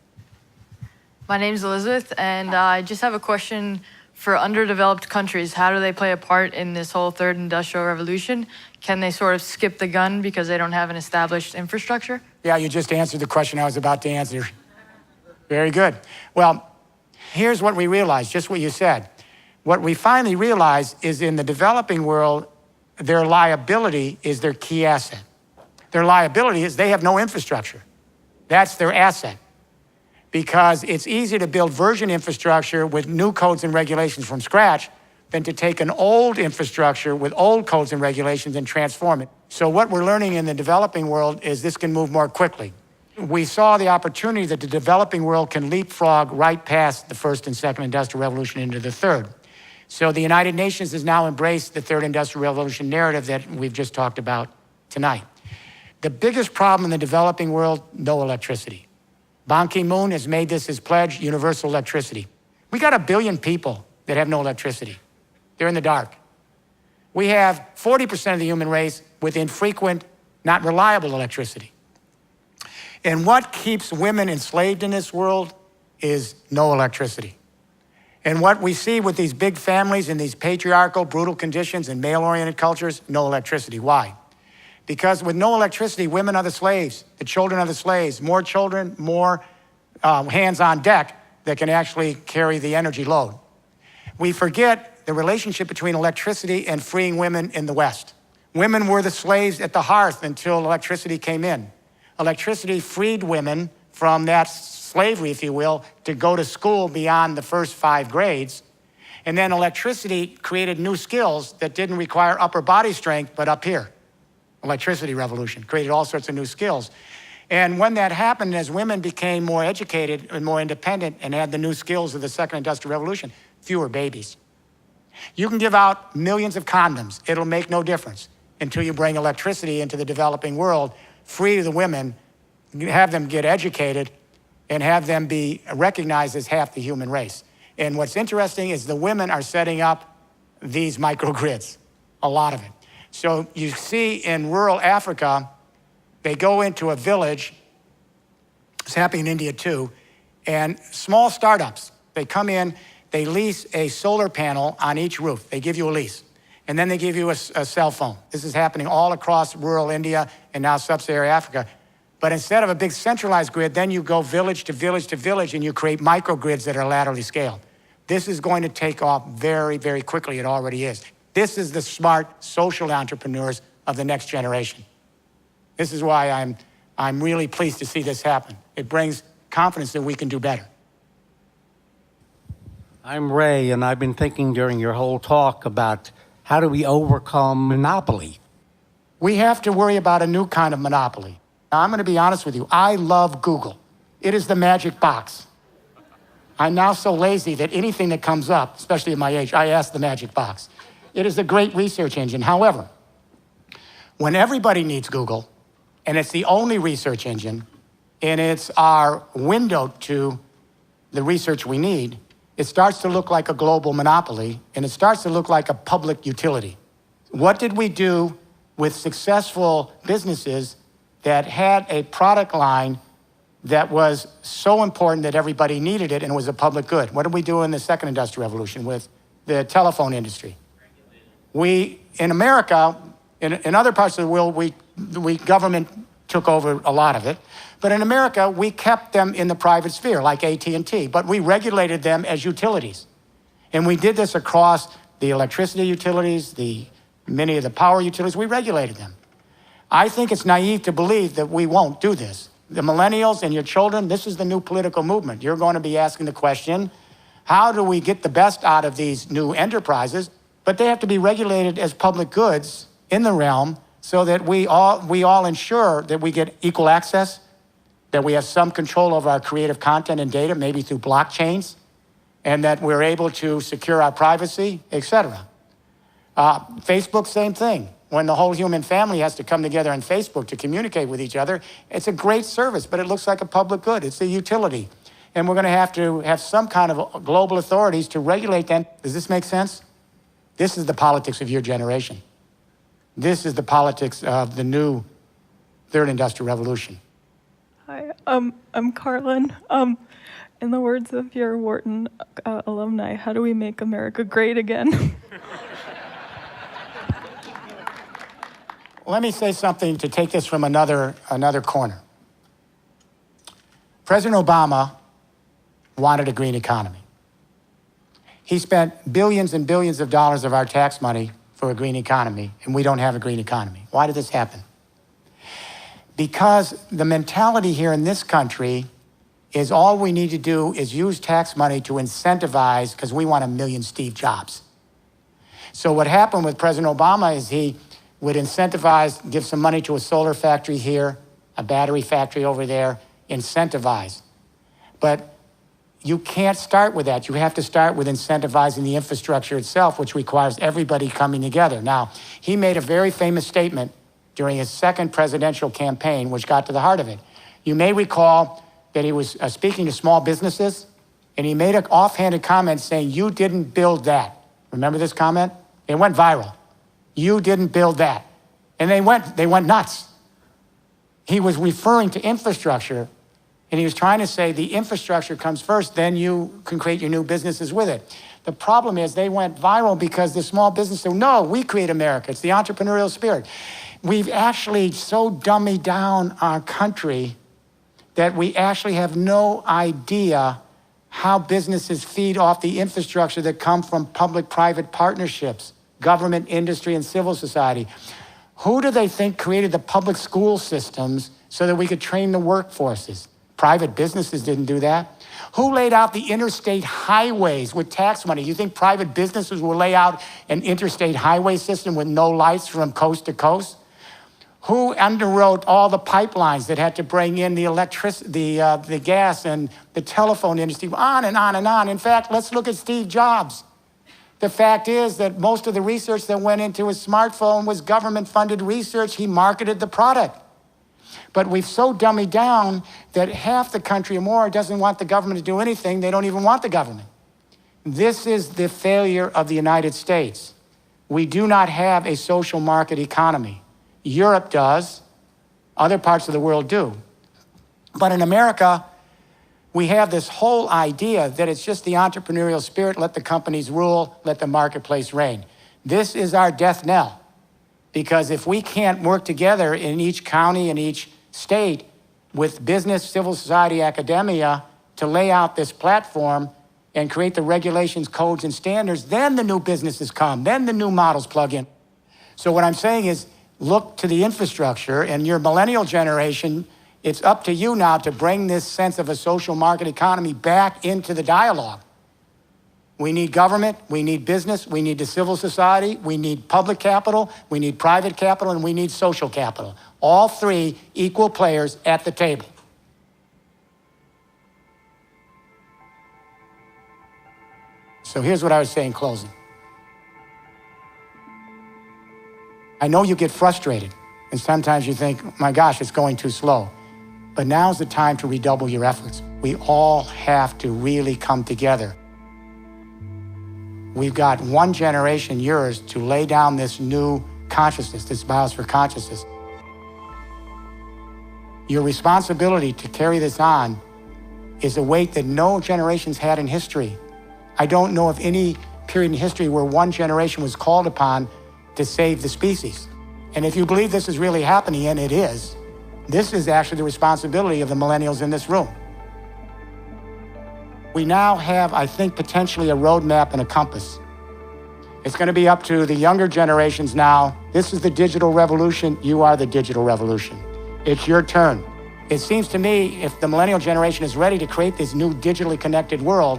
My name's Elizabeth, and I just have a question for underdeveloped countries. How do they play a part in this whole third industrial revolution? Can they sort of skip the gun because they don't have an established infrastructure? Yeah, you just answered the question I was about to answer. Very good. Well, here's what we realized, just what you said. What we finally realized is in the developing world, their liability is their key asset. Their liability is they have no infrastructure. That's their asset. Because it's easier to build version infrastructure with new codes and regulations from scratch than to take an old infrastructure with old codes and regulations and transform it. So what we're learning in the developing world is this can move more quickly. We saw the opportunity that the developing world can leapfrog right past the first and second industrial revolution into the third. So the United Nations has now embraced the third industrial revolution narrative that we've just talked about tonight. The biggest problem in the developing world, no electricity. Ban Ki-moon has made this his pledge, universal electricity. We got 1 billion people that have no electricity. They're in the dark. We have 40% of the human race with infrequent, not reliable electricity. And what keeps women enslaved in this world is no electricity. And what we see with these big families and these patriarchal, brutal conditions and male-oriented cultures, no electricity. Why? Because with no electricity, women are the slaves, the children are the slaves. More children, more hands on deck that can actually carry the energy load. We forget the relationship between electricity and freeing women in the West. Women were the slaves at the hearth until electricity came in. Electricity freed women from that slavery, if you will, to go to school beyond the first 5 grades. And then electricity created new skills that didn't require upper body strength, but up here. Electricity revolution created all sorts of new skills. And when that happened, as women became more educated and more independent and had the new skills of the second industrial revolution, fewer babies. You can give out millions of condoms. It'll make no difference. until you bring electricity into the developing world, free the women, have them get educated, and have them be recognized as half the human race. And what's interesting is the women are setting up these microgrids, a lot of it. So you see in rural Africa, they go into a village, it's happening in India too, and small startups, they come in, they lease a solar panel on each roof. They give you a lease. And then they give you a cell phone. This is happening all across rural India and now sub-Saharan Africa. But instead of a big centralized grid, then you go village to village to village and you create microgrids that are laterally scaled. This is going to take off very, very quickly. It already is. This is the smart social entrepreneurs of the next generation. This is why I'm really pleased to see this happen. It brings confidence that we can do better. I'm Ray, and I've been thinking during your whole talk about how do we overcome monopoly? We have to worry about a new kind of monopoly. Now, I'm going to be honest with you. I love Google. It is the magic box. I'm now so lazy that anything that comes up, especially at my age, I ask the magic box. It is a great research engine. However, when everybody needs Google, and it's the only research engine, and it's our window to the research we need, it starts to look like a global monopoly, and it starts to look like a public utility. What did we do with successful businesses that had a product line that was so important that everybody needed it and it was a public good? What did we do in the second industrial revolution with the telephone industry? We, in America, in other parts of the world, we government took over a lot of it. But in America, we kept them in the private sphere, like AT&T, but we regulated them as utilities. And we did this across the electricity utilities, many of the power utilities, we regulated them. I think it's naive to believe that we won't do this. The millennials and your children, this is the new political movement. You're going to be asking the question, how do we get the best out of these new enterprises? But they have to be regulated as public goods in the realm so that we all ensure that we get equal access, that we have some control over our creative content and data, maybe through blockchains, and that we're able to secure our privacy, et cetera. Facebook, same thing. When the whole human family has to come together on Facebook to communicate with each other, it's a great service, but it looks like a public good. It's a utility. And we're going to have some kind of global authorities to regulate them. Does this make sense? This is the politics of your generation. This is the politics of the new third industrial revolution. Hi, I'm Carlin. In the words of your Wharton alumni, how do we make America great again? Let me say something to take this from another corner. President Obama wanted a green economy. He spent billions and billions of dollars of our tax money for a green economy, and we don't have a green economy. Why did this happen? Because the mentality here in this country is all we need to do is use tax money to incentivize, because we want 1 million Steve Jobs. So what happened with President Obama is he would incentivize, give some money to a solar factory here, a battery factory over there, incentivize. But you can't start with that. You have to start with incentivizing the infrastructure itself, which requires everybody coming together. Now, he made a very famous statement during his second presidential campaign, which got to the heart of it. You may recall that he was speaking to small businesses, and he made an offhanded comment saying, "You didn't build that." Remember this comment? It went viral. "You didn't build that." And they went nuts. He was referring to infrastructure, and he was trying to say the infrastructure comes first, then you can create your new businesses with it. The problem is they went viral because the small business said, "No, we create America. It's the entrepreneurial spirit." We've actually so dummied down our country that we actually have no idea how businesses feed off the infrastructure that come from public-private partnerships, government, industry, and civil society. Who do they think created the public school systems so that we could train the workforces? Private businesses didn't do that. Who laid out the interstate highways with tax money? You think private businesses will lay out an interstate highway system with no lights from coast to coast? Who underwrote all the pipelines that had to bring in the electricity, the gas and the telephone industry, on and on and on. In fact, let's look at Steve Jobs. The fact is that most of the research that went into his smartphone was government-funded research. He marketed the product. But we've so dummied down that half the country or more doesn't want the government to do anything. They don't even want the government. This is the failure of the United States. We do not have a social market economy. Europe does. Other parts of the world do. But in America, we have this whole idea that it's just the entrepreneurial spirit, let the companies rule, let the marketplace reign. This is our death knell. Because if we can't work together in each county and each state with business, civil society, academia to lay out this platform and create the regulations, codes, and standards, then the new businesses come, then the new models plug in. So what I'm saying is look to the infrastructure, and your millennial generation, it's up to you now to bring this sense of a social market economy back into the dialogue. We need government, we need business, we need the civil society, we need public capital, we need private capital, and we need social capital. All three equal players at the table. So here's what I would say in closing. I know you get frustrated, and sometimes you think, my gosh, it's going too slow. But now's the time to redouble your efforts. We all have to really come together. We've got one generation, yours, to lay down this new consciousness, this biosphere consciousness. Your responsibility to carry this on is a weight that no generation's had in history. I don't know of any period in history where one generation was called upon to save the species. And if you believe this is really happening, and it is, this is actually the responsibility of the millennials in this room. We now have, I think, potentially a roadmap and a compass. It's going to be up to the younger generations now. This is the digital revolution. You are the digital revolution. It's your turn. It seems to me if the millennial generation is ready to create this new digitally connected world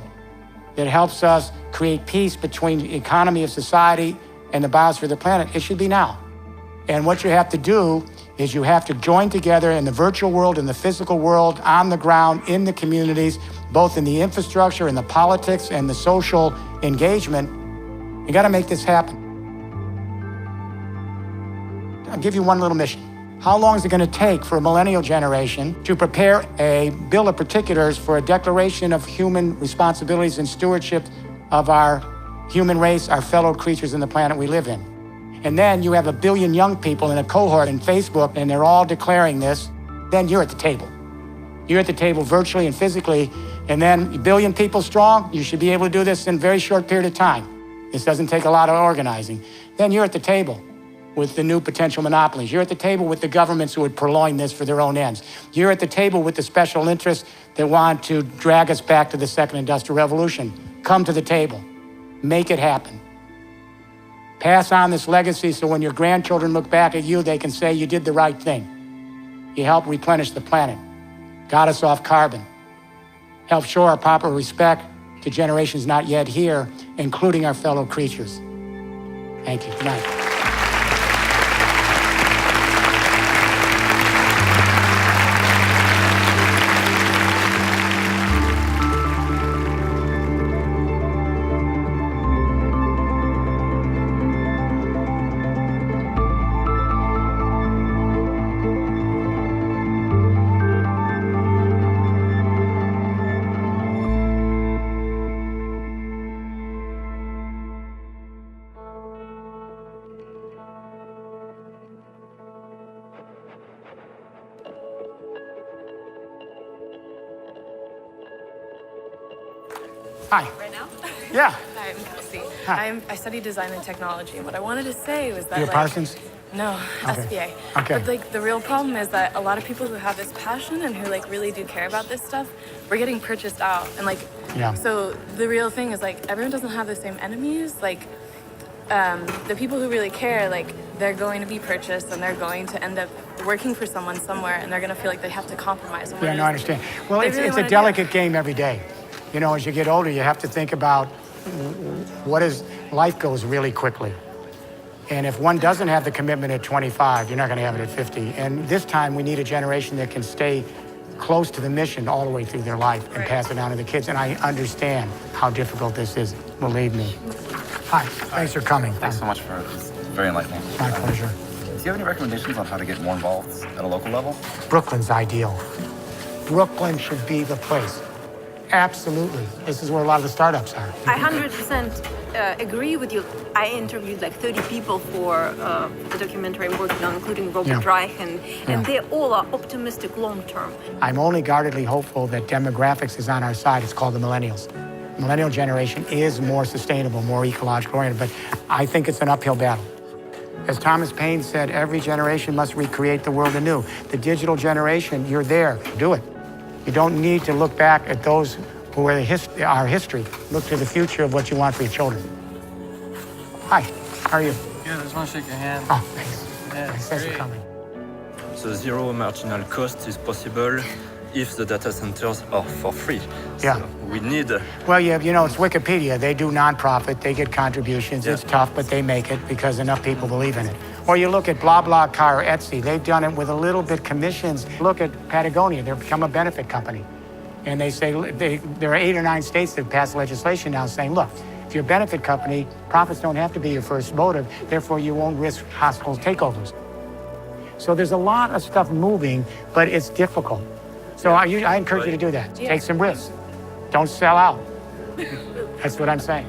that helps us create peace between the economy of society and the biosphere of the planet, it should be now. And what you have to do is you have to join together in the virtual world, in the physical world, on the ground, in the communities, both in the infrastructure, in the politics, and the social engagement. You got to make this happen. I'll give you one little mission. How long is it going to take for a millennial generation to prepare a bill of particulars for a declaration of human responsibilities and stewardship of our human race, our fellow creatures in the planet we live in? And then you have 1 billion young people in a cohort in Facebook, and they're all declaring this. Then you're at the table. You're at the table virtually and physically, and then 1 billion people strong, you should be able to do this in a very short period of time. This doesn't take a lot of organizing. Then you're at the table with the new potential monopolies. You're at the table with the governments who would purloin this for their own ends. You're at the table with the special interests that want to drag us back to the second industrial revolution. Come to the table. Make it happen. Pass on this legacy so when your grandchildren look back at you, they can say you did the right thing. You helped replenish the planet, got us off carbon, helped show our proper respect to generations not yet here, including our fellow creatures. Thank you. Good night. Hi. Right now? Yeah. Hi, I'm Kelsey. Hi. I study design and technology, and what I wanted to say was that You're Parsons? No, Okay. SBA. Okay. But the real problem is that a lot of people who have this passion and who really do care about this stuff, we're getting purchased out. And Yeah. so the real thing is everyone doesn't have the same enemies. The people who really care, they're going to be purchased and they're going to end up working for someone somewhere, and they're going to feel like they have to compromise. On what Yeah, it no, I is understand. Well, they it's really a wanna do. delicate game every day. You know, as you get older, you have to think about life goes really quickly. And if one doesn't have the commitment at 25, you're not going to have it at 50. And this time, we need a generation that can stay close to the mission all the way through their life and pass it on to the kids. And I understand how difficult this is, believe me. Hi, thanks for coming. Thanks so much for this. Very enlightening. My pleasure. Do you have any recommendations on how to get more involved at a local level? Brooklyn's ideal. Brooklyn should be the place. Absolutely. This is where a lot of the startups are. I 100% agree with you. I interviewed like 30 people for the documentary I'm working on, including Robert Reich, and they all are optimistic long term. I'm only guardedly hopeful that demographics is on our side. It's called the millennials. Millennial generation is more sustainable, more ecological oriented, but I think it's an uphill battle. As Thomas Paine said, every generation must recreate the world anew. The digital generation, you're there, do it. You don't need to look back at those who are our history. Look to the future of what you want for your children. Hi, how are you? Good, I just want to shake your hand. Oh, thanks. Yeah, Thanks for coming. The zero marginal cost is possible if the data centers are for free. Yeah. So we need... Well, you know, it's Wikipedia. They do nonprofit, they get contributions. It's tough, but they make it because enough people believe in it. Or you look at BlaBlaCar or Etsy. They've done it with a little bit commissions. Look at Patagonia. They've become a benefit company. And they say there are 8 or 9 states that pass legislation now saying, look, if you're a benefit company, profits don't have to be your first motive. Therefore, you won't risk hostile takeovers. So there's a lot of stuff moving, but it's difficult. So I encourage you to do that. Take some risks. Don't sell out. That's what I'm saying.